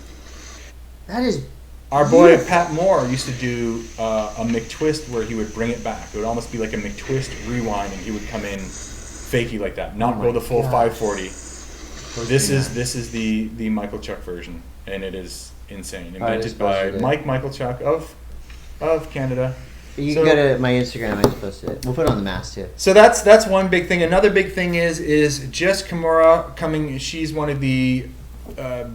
is. Our boy Pat Moore used to do a McTwist where he would bring it back. It would almost be like a McTwist rewind, and he would come in fakie like that, not go the full 540. This is the Michael Chuck version, and it is insane. Invented by Michael Chuck of Canada. You can go to my Instagram. I just posted it. We'll put it on the M.A.S.S too. So that's one big thing. Another big thing is Jess Kimura coming. She's one of the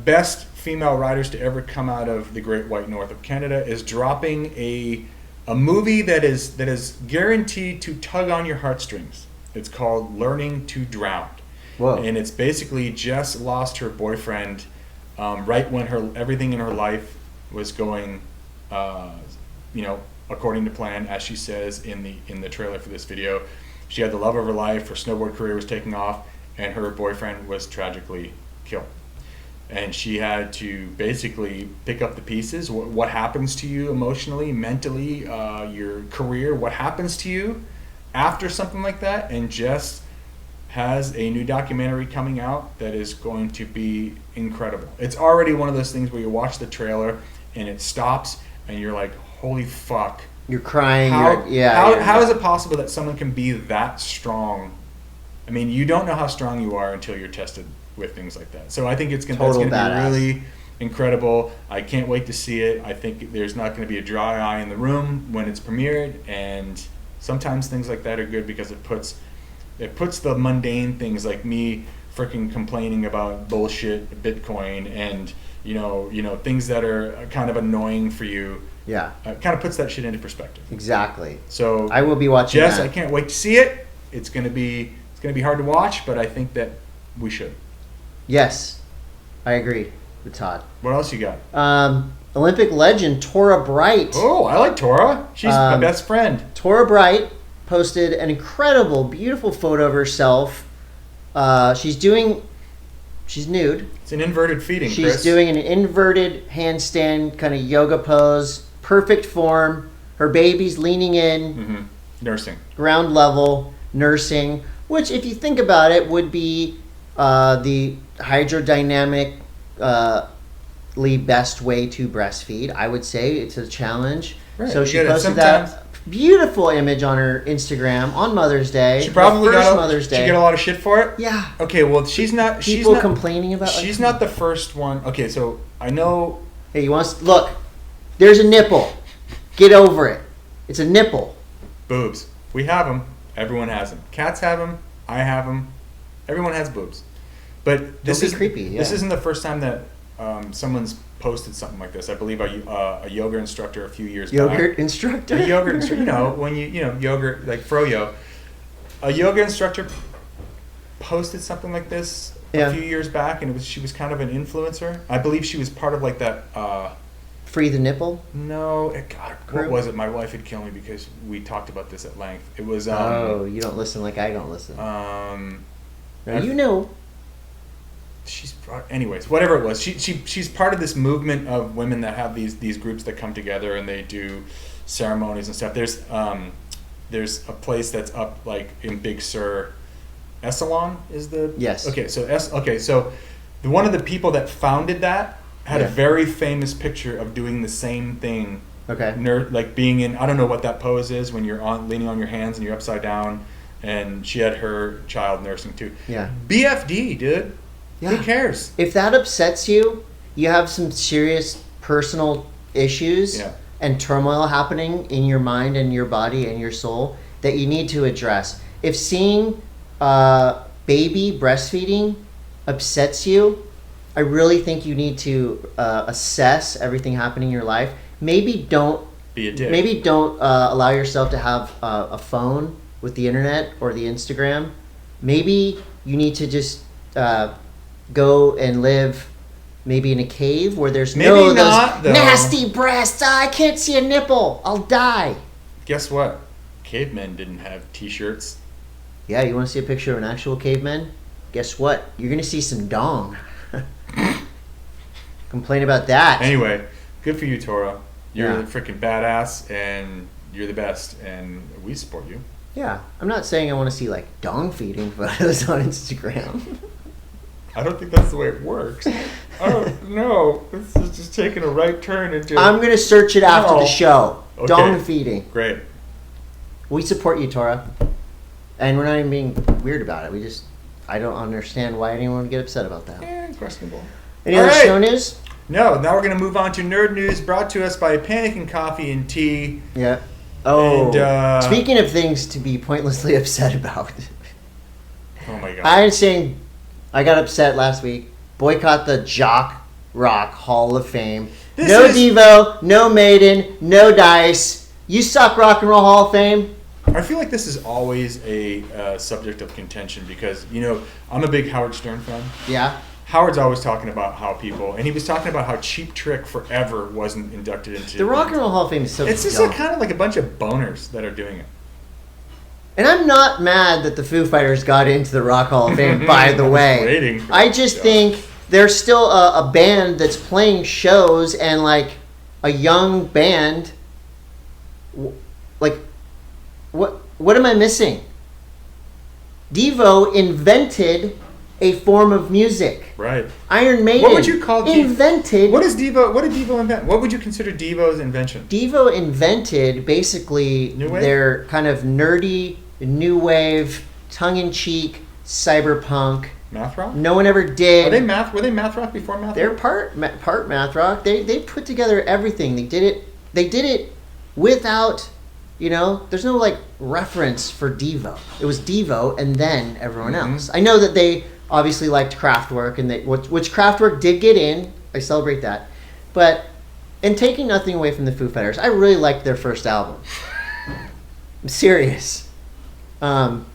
best female riders to ever come out of the Great White North of Canada. Is dropping a movie that is guaranteed to tug on your heartstrings. It's called Learning to Drown. Whoa. And it's basically Jess lost her boyfriend right when everything in her life was going, according to plan, as she says in the trailer for this video. She had the love of her life, her snowboard career was taking off, and her boyfriend was tragically killed. And she had to basically pick up the pieces. What happens to you emotionally, mentally, your career, what happens to you after something like that. And Jess has a new documentary coming out that is going to be incredible. It's already one of those things where you watch the trailer and it stops and you're like, holy fuck. You're crying. How is it possible that someone can be that strong? I mean, you don't know how strong you are until you're tested with things like that. So I think that's going to be really incredible. I can't wait to see it. I think there's not going to be a dry eye in the room when it's premiered, and sometimes things like that are good because it puts the mundane things like me freaking complaining about bullshit Bitcoin and things that are kind of annoying for you. Yeah. Kind of puts that shit into perspective. Exactly. So I will be watching Jess, that. I can't wait to see it. It's gonna be hard to watch, but I think that we should. Yes, I agree with Todd. What else you got? Olympic legend Torah Bright. Oh, I like Torah. She's my best friend. Torah Bright posted an incredible, beautiful photo of herself. She's nude. It's an inverted feeding, She's Chris. doing an inverted handstand kind of yoga pose. Perfect form. Her baby's leaning in. Mm-hmm. Nursing. Ground level, nursing. Which, if you think about it, would be the hydrodynamically best way to breastfeed. I would say it's a challenge. Right. So she posted that beautiful image on her Instagram on Mother's Day. She probably Mother's Day. She get a lot of shit for it. Yeah. Okay, well she's not. Complaining about. She's not the first one. Okay, so I know. Hey, you want to look? There's a nipple. Get over it. It's a nipple. Boobs. We have them. Everyone has them. Cats have them. I have them. Everyone has boobs. But this is creepy. Yeah. This isn't the first time that someone's posted something like this. I believe a yoga instructor a few years back. Yogurt instructor? A yogurt instructor. You know, when yogurt, like froyo. A yoga instructor posted something like this a few years back, and she was kind of an influencer. I believe she was part of like that... Free the nipple? No, God, what was it? My wife would kill me because we talked about this at length. It was... you don't listen like I don't listen. Now you know. Anyways, whatever it was, she's part of this movement of women that have these groups that come together and they do ceremonies and stuff. There's a place that's up like in Big Sur. Essalon is the... Yes. Okay, so one of the people that founded that had a very famous picture of doing the same thing. Okay. Like being in, I don't know what that pose is when you're leaning on your hands and you're upside down, and she had her child nursing too. Yeah. BFD, dude. Yeah. Who cares? If that upsets you, you have some serious personal issues and turmoil happening in your mind and your body and your soul that you need to address. If seeing baby breastfeeding upsets you, I really think you need to assess everything happening in your life. Maybe don't be a dick. Maybe don't allow yourself to have a phone with the internet or the Instagram. Maybe you need to just go and live maybe in a cave where there's those nasty breasts. I can't see a nipple. I'll die. Guess what? Cavemen didn't have t-shirts. Yeah, you want to see a picture of an actual caveman? Guess what? You're going to see some dong. Complain about that. Anyway, good for you, Torah. You're a freaking badass, and you're the best, and we support you. Yeah, I'm not saying I want to see like dong feeding photos on Instagram. I don't think that's the way it works. Oh no, this is just taking a right turn into... I'm going to search it after the show. Okay. Dong feeding. Great. We support you, Torah. And we're not even being weird about it. I don't understand why anyone would get upset about that. Questionable. Any other show news? No, now we're going to move on to nerd news brought to us by Panic and Coffee and Tea. Yeah. Oh, and, speaking of things to be pointlessly upset about. Oh my God. I'm saying I got upset last week. Boycott the Jock Rock Hall of Fame. Devo, no Maiden, no Dice. You suck, Rock and Roll Hall of Fame. I feel like this is always a subject of contention because, I'm a big Howard Stern fan. Yeah. Howard's always talking about how people, and he was talking about how Cheap Trick forever wasn't inducted into... The Rock and Roll Hall of Fame is so It's just kind of like a bunch of boners that are doing it. And I'm not mad that the Foo Fighters got into the Rock Hall of Fame, by the way. I just think there's still a band that's playing shows and like a young band. Like, what am I missing? Devo invented a form of music. Right. Iron Maiden. What would you call invented? What did Devo invent? What would you consider Devo's invention? Devo invented basically their kind of nerdy, new wave, tongue-in-cheek, cyberpunk. Math rock? No one ever did. Were they math rock before math rock? They're part math rock. They put together everything. They did it without, there's no like reference for Devo. It was Devo and then everyone else. I know that they obviously liked Kraftwerk and which Kraftwerk did get in. I celebrate that. But in taking nothing away from the Foo Fighters, I really liked their first album. I'm serious. And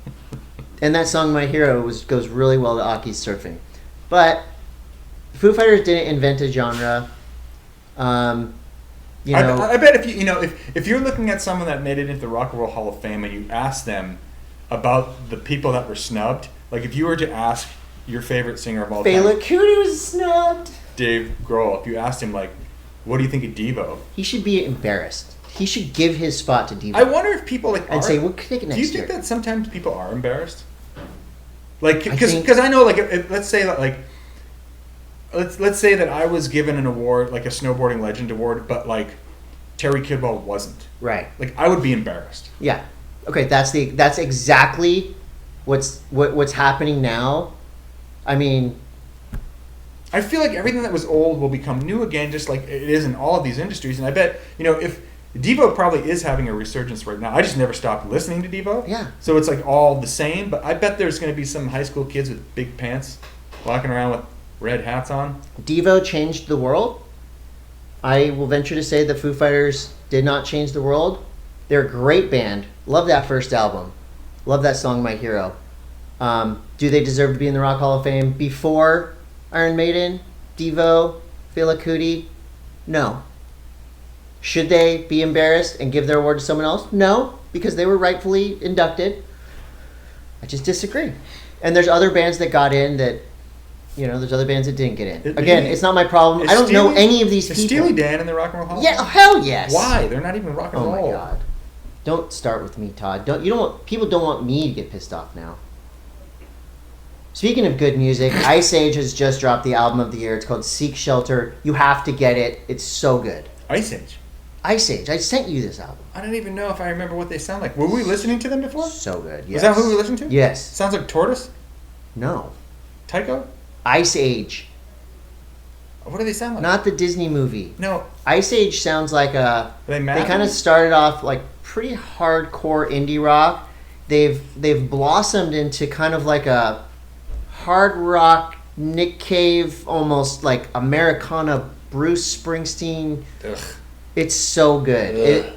that song, My Hero, goes really well to Aki's Surfing. But Foo Fighters didn't invent a genre. I bet if you're looking at someone that made it into the Rock and Roll Hall of Fame and you ask them about the people that were snubbed, like if you were to ask your favorite singer of all time, Bela Kuti was snubbed. Dave Grohl, if you asked him like, what do you think of Devo? He should be embarrassed. He should give his spot to Devo. I wonder if people and say we'll kick it next year. Do you think that sometimes people are embarrassed? Like, because I know, like, let's say that I was given an award, like a snowboarding legend award, but like Terry Kidwell wasn't. Right. Like I would be embarrassed. Yeah. Okay. That's exactly what's happening now. I mean, I feel like everything that was old will become new again, just like it is in all of these industries. And I bet, if Devo probably is having a resurgence right now. I just never stopped listening to Devo. Yeah. So it's like all the same, but I bet there's going to be some high school kids with big pants walking around with red hats on. Devo changed the world. I will venture to say that Foo Fighters did not change the world. They're a great band. Love that first album. Love that song, My Hero. Do they deserve to be in the Rock Hall of Fame before Iron Maiden, Devo, Fela Kuti? No. Should they be embarrassed and give their award to someone else? No, because they were rightfully inducted. I just disagree. And there's other bands that got in that, there's other bands that didn't get in. Again, it's not my problem. I don't know any of these people. Is Steely Dan in the Rock and Roll Hall? Yeah, hell yes. Why? They're not even rock and roll. Oh my God. Don't start with me, Todd. People don't want me to get pissed off now. Speaking of good music, Iceage has just dropped the album of the year. It's called Seek Shelter. You have to get it. It's so good. Iceage? Iceage. I sent you this album. I don't even know if I remember what they sound like. Were we listening to them before? So good, yes. Is that who we listened to? Yes. Sounds like Tortoise? No. Tycho? Iceage. What do they sound like? Not the Disney movie. No. Iceage sounds like They kind of started off like pretty hardcore indie rock. They've blossomed into kind of like a hard rock, Nick Cave, almost like Americana, Bruce Springsteen. Ugh. It's so good.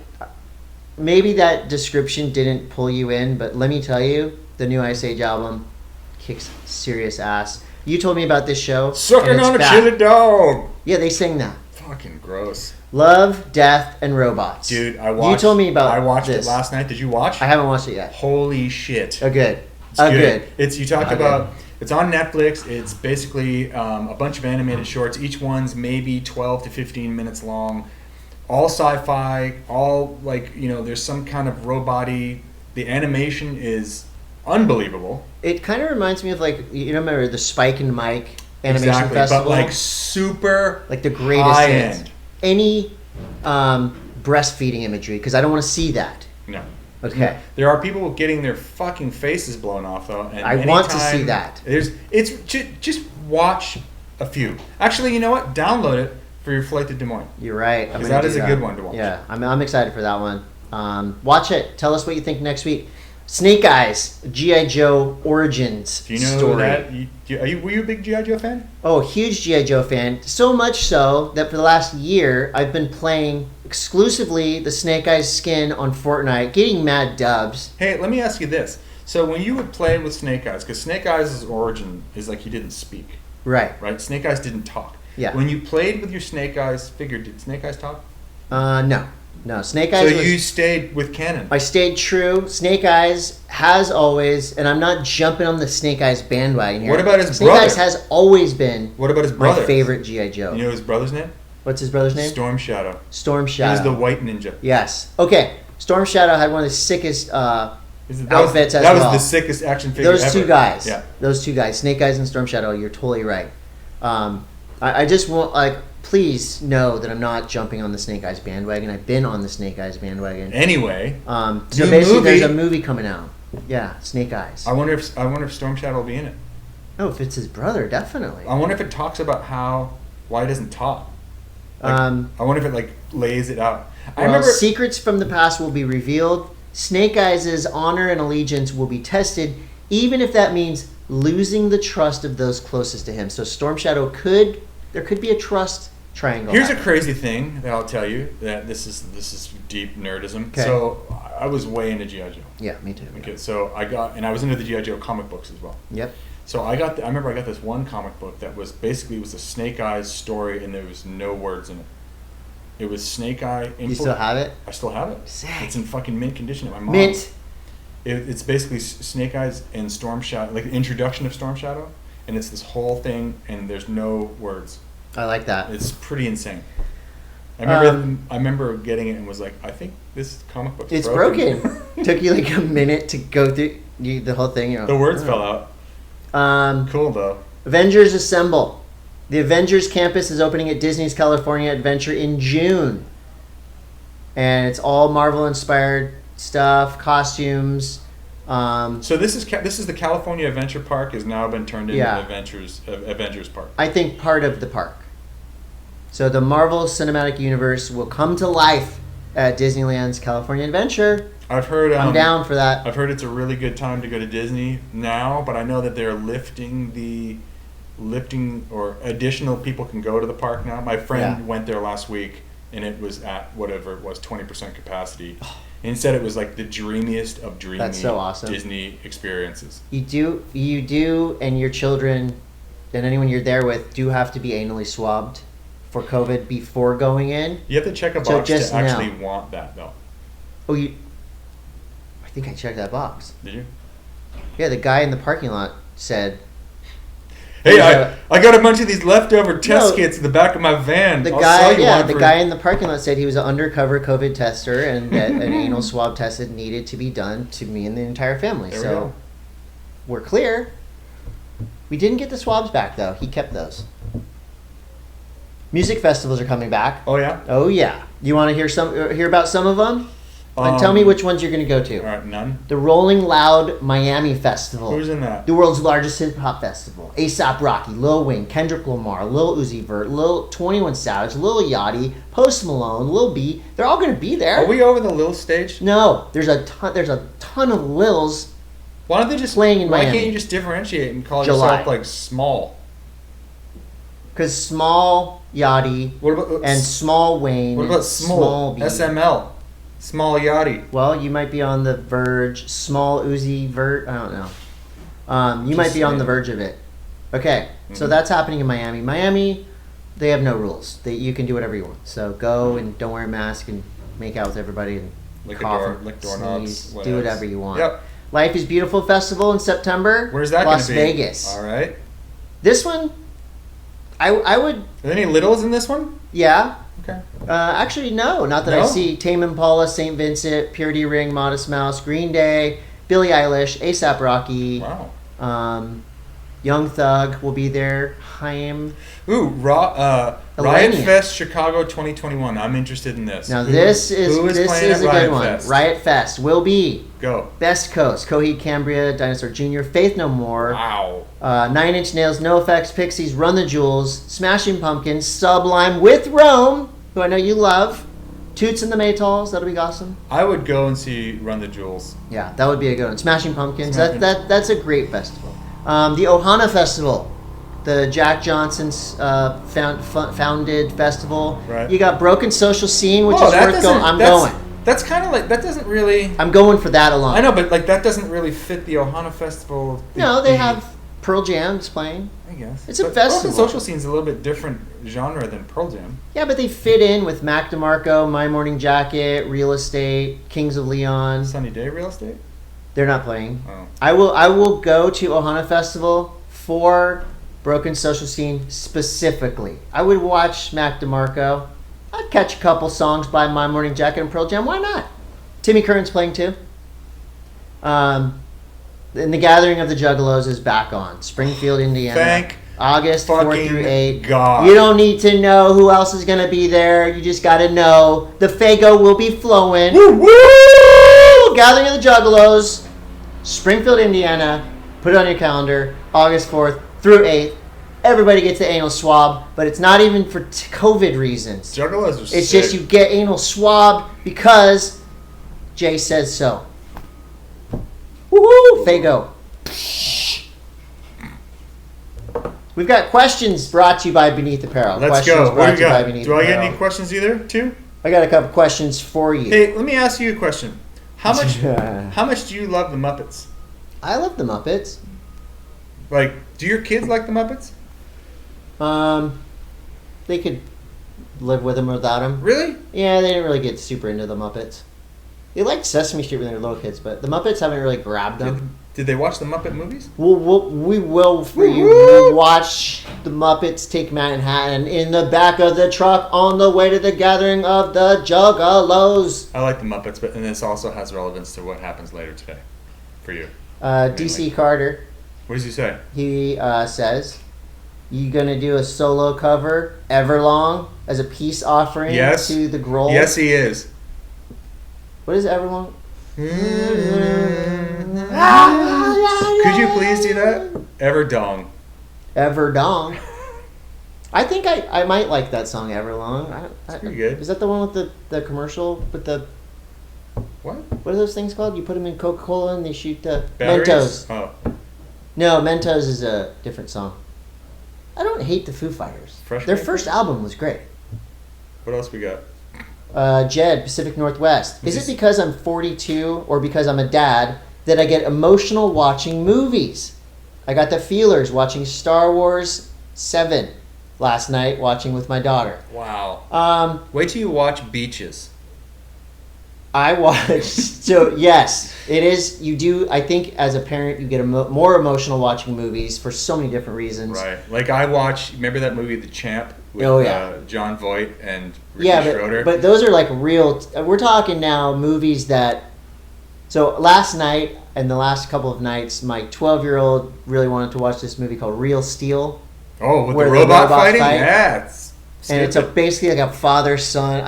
Maybe that description didn't pull you in, but let me tell you, the new Iceage album kicks serious ass. You told me about this show. Sucking on a chili dog. Yeah, they sing that. Fucking gross. Love, Death, and Robots. Dude, I watched. You told me about. I watched this. it last night. Did you watch? I haven't watched it yet. Holy shit. Oh, good. It's good. Good. You talked about. It's on Netflix. It's basically a bunch of animated shorts. Each one's maybe 12 to 15 minutes long. All sci-fi. All there's some kind of robot-y. The animation is unbelievable. It kind of reminds me of remember the Spike and Mike animation festival, but super the greatest high hits. end. Any breastfeeding imagery, because I don't want to see that. No. Okay. There are people getting their fucking faces blown off though, and I want to see that. Just watch a few. Actually, you know what? Download it for your flight to Des Moines. You're right. Because that is a good one to watch. Yeah, I'm excited for that one. Watch it. Tell us what you think next week. Snake Eyes, G.I. Joe Origins Do you know story. that? Were you a big G.I. Joe fan? Oh, huge G.I. Joe fan. So much so that for the last year, I've been playing exclusively the Snake Eyes skin on Fortnite, getting mad dubs. Hey, let me ask you this. So when you would play with Snake Eyes, because Snake Eyes' origin is he didn't speak. Right. Right? Snake Eyes didn't talk. Yeah. When you played with your Snake Eyes figure, did Snake Eyes talk? No, Snake Eyes. So you stayed with canon. I stayed true. Snake Eyes has always, and I'm not jumping on the Snake Eyes bandwagon here. What about his Snake brother? Eyes has always been. What about his brother? My favorite G.I. Joe. You know his brother's name? What's his brother's name? Storm Shadow. Storm Shadow. He's the white ninja. Yes. Okay. Storm Shadow had one of the sickest outfits as well. That was the sickest action figure ever. Those two guys. Yeah. Those two guys. Snake Eyes and Storm Shadow. You're totally right. I just want please know that I'm not jumping on the Snake Eyes bandwagon. I've been on the Snake Eyes bandwagon. Anyway, so basically, there's a movie coming out. Yeah, Snake Eyes. I wonder if Storm Shadow will be in it. Oh, if it's his brother, definitely. I wonder if it talks about why he doesn't talk. I wonder if it lays it out. I remember secrets from the past will be revealed. Snake Eyes' honor and allegiance will be tested, even if that means losing the trust of those closest to him. So Storm Shadow there could be a trust triangle. Here's a crazy thing that I'll tell you. That this is deep nerdism. Okay. So I was way into G.I. Joe. Yeah, me too. Okay, so I was into the G.I. Joe comic books as well. Yep. So I remember I got this one comic book that was basically a Snake Eyes story, and there was no words in it. It was Snake Eye. You still have it? I still have it. Sick. It's in fucking mint condition at my mom's. Mint. It's basically Snake Eyes and Storm Shadow, the introduction of Storm Shadow, and it's this whole thing, and there's no words. I like that. It's pretty insane. I remember getting it and was like, I think this comic book is broken. Took you a minute to go through the whole thing. The words fell out. Cool though. Avengers Assemble. The Avengers campus is opening at Disney's California Adventure in June. And it's all Marvel-inspired stuff, costumes. So this is the California Adventure Park has now been turned into Adventures Park. I think part of the park. So the Marvel Cinematic Universe will come to life at Disneyland's California Adventure. I've heard I'm down for that. I've heard it's a really good time to go to Disney now, but I know that they're lifting or additional people can go to the park now. My friend went there last week and it was at whatever it was, 20% capacity. And said it was like the dreamiest of dreamy That's so awesome. Disney experiences. You do, and your children and anyone you're there with do have to be anally swabbed for COVID before going in. You have to check a box to actually want that, though. Oh, I think I checked that box. Did you? Yeah, the guy in the parking lot said, "Hey, I got a bunch of these leftover test kits in the back of my van. The guy in the parking lot said he was an undercover COVID tester and that an anal swab test needed to be done to me and the entire family. So we're clear. We didn't get the swabs back though. He kept those. Music festivals are coming back. Oh yeah. Oh yeah. You want to hear about some of them? Tell me which ones you're going to go to. All right, none. The Rolling Loud Miami Festival. Who's in that? The world's largest hip-hop festival. A$AP Rocky, Lil Wayne, Kendrick Lamar, Lil Uzi Vert, Lil 21 Savage, Lil Yachty, Post Malone, Lil B. They're all going to be there. Are we over the Lil stage? No. There's a ton of Lils. Why don't they just playing in Miami? Why can't you just differentiate and call yourself like Small? Because Small Yachty and Small Wayne. What about Small B. SML? Small Yachty. Well, you might be on the verge. Small Uzi Vert. I don't know. You might be on the verge of it. Okay, so that's happening in Miami. Miami, they have no rules. You can do whatever you want. So go and don't wear a mask and make out with everybody and cough and sneeze. Do whatever you want. Yep. Life is Beautiful Festival in September. Where's that going to be? Las Vegas. All right. This one, I would. Are there any littles in this one? Yeah. Okay. Actually, no. Not that I see. Tame Impala, St. Vincent, Purity Ring, Modest Mouse, Green Day, Billie Eilish, A$AP Rocky. Wow. Young Thug will be there. Haim. Ooh, Riot Fest Chicago 2021. I'm interested in this. Now this is a good one. Riot Fest will be Best Coast, Coheed Cambria, Dinosaur Jr., Faith No More. Wow. 9 Inch Nails, NoFX, Pixies, Run the Jewels, Smashing Pumpkins, Sublime with Rome, who I know you love. Toots and the Maytals, that'll be awesome. I would go and see Run the Jewels. Yeah, that would be a good one. Smashing Pumpkins, that's a great festival. The Ohana Festival, the Jack Johnson's founded festival. Right. You got Broken Social Scene, which is worth going. I'm going. That's kind of like, that doesn't really... I'm going for that alone. I know, but like that doesn't really fit the Ohana Festival. No, they have Pearl Jam's playing. I guess. It's a festival. Broken Social Scene's a little bit different genre than Pearl Jam. Yeah, but they fit in with Mac DeMarco, My Morning Jacket, Real Estate, Kings of Leon. Sunny Day Real Estate? They're not playing. Oh. I will go to Ohana Festival for Broken Social Scene specifically. I would watch Mac DeMarco. I'd catch a couple songs by My Morning Jacket and Pearl Jam. Why not? Timmy Curran's playing too. And the Gathering of the Juggalos is back on. Springfield, Indiana. Thank August 4th through 8th. God. You don't need to know who else is going to be there. You just got to know the Fago will be flowing. Woo woo! Gathering of the Juggalos, Springfield, Indiana. Put it on your calendar. August 4th through 8th. Everybody gets the anal swab, but it's not even for COVID reasons. Juggalos are sick. It's just you get anal swab because Jay says so. Woohoo! Fago. We've got questions brought to you by Beneath Apparel. Let's go. What do you got? Do I get any questions either, too? I got a couple questions for you. Hey, let me ask you a question. How much do you love the Muppets? I love the Muppets. Like, do your kids like the Muppets? They could live with them or without them. Really? Yeah, they didn't really get super into the Muppets. They liked Sesame Street when they were little kids, but the Muppets haven't really grabbed them. Did they watch the Muppet movies? We will for you. We'll watch the Muppets take Manhattan in the back of the truck on the way to the Gathering of the Juggalos. I like the Muppets, and this also has relevance to what happens later today for you. DC Carter. What does he say? He says, "You gonna do a solo cover, Everlong, as a peace offering to the Grohl?" Yes, he is. What is Everlong? Could you please do that? Everdong. Everdong. I think I might like that song, Everlong. It's pretty good. Is that the one with the commercial with the... What? What are those things called? You put them in Coca-Cola and they shoot the... Batteries? Mentos. Oh. No, Mentos is a different song. I don't hate the Foo Fighters. Their first album was great. What else we got? Jed, Pacific Northwest. Is it because I'm 42 or because I'm a dad that I get emotional watching movies? I got the feelers watching Star Wars 7 last night, watching with my daughter. Wow. Wait till you watch Beaches. I watched... So, yes, it is... You do... I think as a parent, you get more emotional watching movies for so many different reasons. Right. Like I watched... Remember that movie, The Champ? With, John Voight and Ricky Schroeder? But those are like real... We're talking now movies that... So, last night and the last couple of nights, my 12-year-old really wanted to watch this movie called Real Steel. Oh, with the robot fighting? Yeah, and it's basically like a father-son...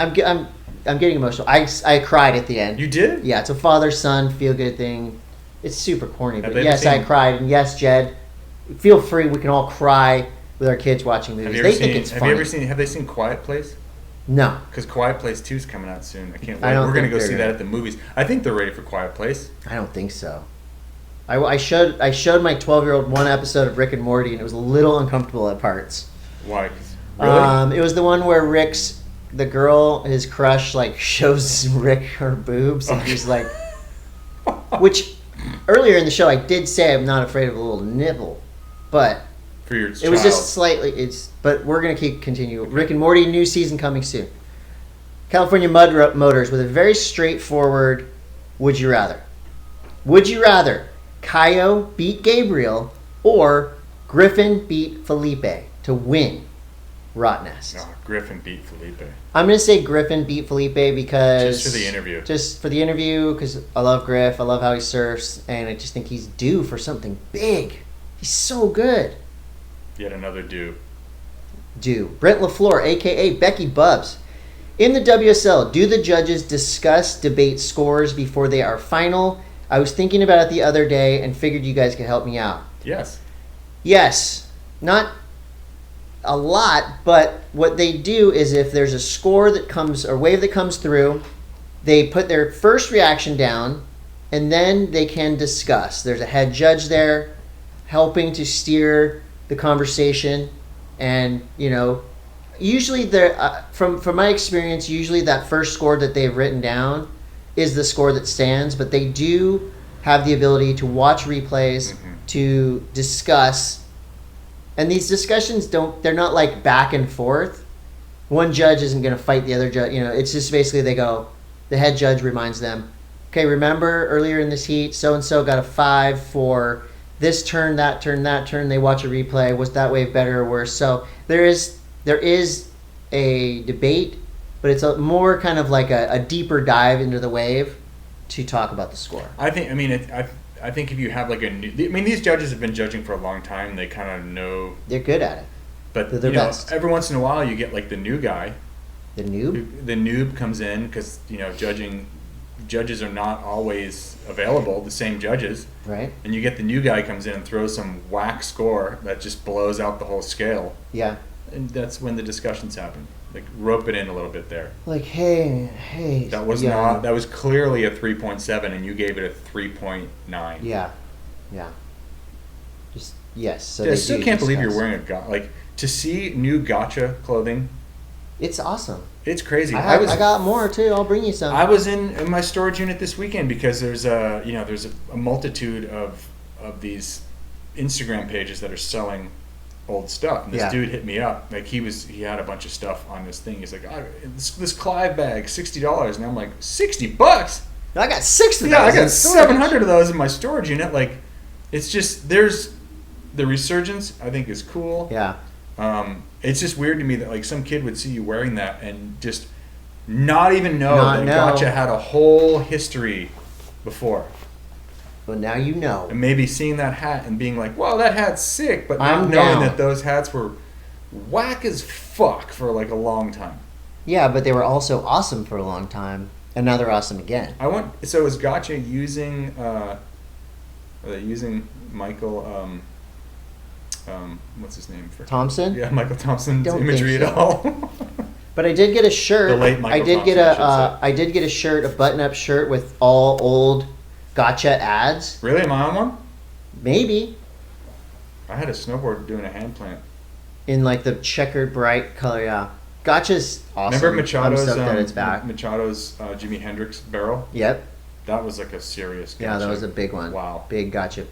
I'm getting emotional. I cried at the end. You did? Yeah, it's a father-son feel-good thing. It's super corny, but yes, I cried. And yes, Jed, feel free. We can all cry with our kids watching movies. They think it's funny. Have they seen Quiet Place? No. Because Quiet Place 2 is coming out soon. I can't wait. We're going to go see that at the movies. I think they're ready for Quiet Place. I don't think so. I showed my 12-year-old one episode of Rick and Morty, and it was a little uncomfortable at parts. Why? Really? It was the one where the girl, his crush, like shows Rick her boobs, and he's like, which earlier in the show I did say I'm not afraid of a little nipple, but for your child. It was just slightly. But we're gonna continue. Rick and Morty new season coming soon. California Motors with a very straightforward. Would you rather? Would you rather Caio beat Gabriel or Griffin beat Felipe to win Rottnest? No, Griffin beat Felipe. I'm going to say Griffin beat Felipe because... Just for the interview. Just for the interview, because I love Griff. I love how he surfs, and I just think he's due for something big. He's so good. Yet another due. Brent LaFleur, a.k.a. Becky Bubbs. In the WSL, do the judges discuss, debate scores before they are final? I was thinking about it the other day and figured you guys could help me out. Yes. Yes. Not a lot, but what they do is if there's a score that comes or wave that comes through, they put their first reaction down and then they can discuss. There's a head judge there helping to steer the conversation, and usually from my experience, usually that first score that they've written down is the score that stands, but they do have the ability to watch replays, to discuss. And these discussions they're not like back and forth. One judge isn't going to fight the other judge. It's just basically the head judge reminds them, okay, remember earlier in this heat, so-and-so got a 5 for this turn, that turn, that turn. They watch a replay. Was that wave better or worse? So there is a debate, but it's more kind of like a deeper dive into the wave to talk about the score. I think if you have these judges have been judging for a long time. They kind of know. They're good at it. But they're best. Every once in a while you get like the new guy. The noob? The noob comes in because, judges are not always available, the same judges. Right. And you get the new guy comes in and throws some whack score that just blows out the whole scale. Yeah. And that's when the discussions happen. Like, rope it in a little bit there. Like, hey. That was clearly a 3.7 and you gave it a 3.9. Yeah. Just, yes. So I still can't believe you're wearing to see new gotcha clothing. It's awesome. It's crazy. I got more too. I'll bring you some. I was in my storage unit this weekend because there's a multitude of these Instagram pages that are selling old stuff. And this dude hit me up. Like he had a bunch of stuff on this thing. He's like, this Clive bag, $60, and I'm like, $60? I got 6 of those. Yeah, I got 700 of those in my storage unit. Like, it's just there's the resurgence. I think is cool. Yeah. It's just weird to me that some kid would see you wearing that and just not even know that gotcha had a whole history before. Well, now you know. And maybe seeing that hat and being like, "Wow, that hat's sick," but not knowing that those hats were whack as fuck for a long time. Yeah, but they were also awesome for a long time, and now they're awesome again. So is gotcha using Are they using Michael? What's his name? Thompson? Yeah, Michael Thompson's Don't imagery think at all. But I did get a shirt. The late Michael I did Thompson, get I I did get a shirt, a button-up shirt with all old Gotcha ads. Really? Am I on one? Maybe I had a snowboard doing a hand plant. in like the checkered bright color. Yeah, Gotcha's awesome. Remember Machado's? I'm stoked that it's back. Machado's Jimi Hendrix barrel. Yep. That was like a serious. Yeah, that was a big one. Wow. Big Gotcha.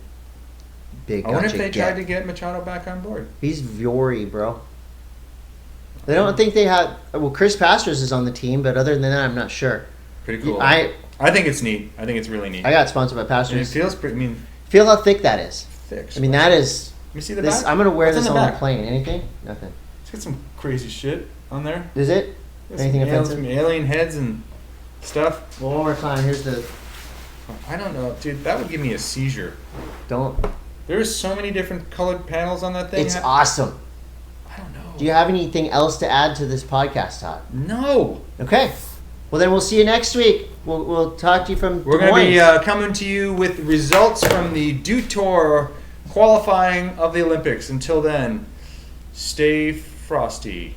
Big. I wonder if Gotcha they get. tried to get Machado back on board. He's Viore, bro. They don't think they have. Well, Chris Pastors is on the team, but other than that, I'm not sure. Pretty cool. I think it's neat. I think it's really neat. I got sponsored by And Pastors. it feels pretty. I mean, Feel how thick that is. thick. I mean, that is. Let me see the This, back. I'm gonna wear What's this in on the the back? plane. Anything? Nothing. It's got some crazy shit on there. Is it? There's Anything some offensive? Some alien heads and stuff. Well, one more time. Here's the. I don't know, dude. That would give me a seizure. Don't. There's so many different colored panels on that thing. It's awesome. I don't know. Do you have anything else to add to this podcast, Todd? No. Okay. Well, then we'll see you next week. We'll talk to you from We're Des going to Moines. be coming to you with results from the Dew Tour qualifying of the Olympics. Until then, stay frosty.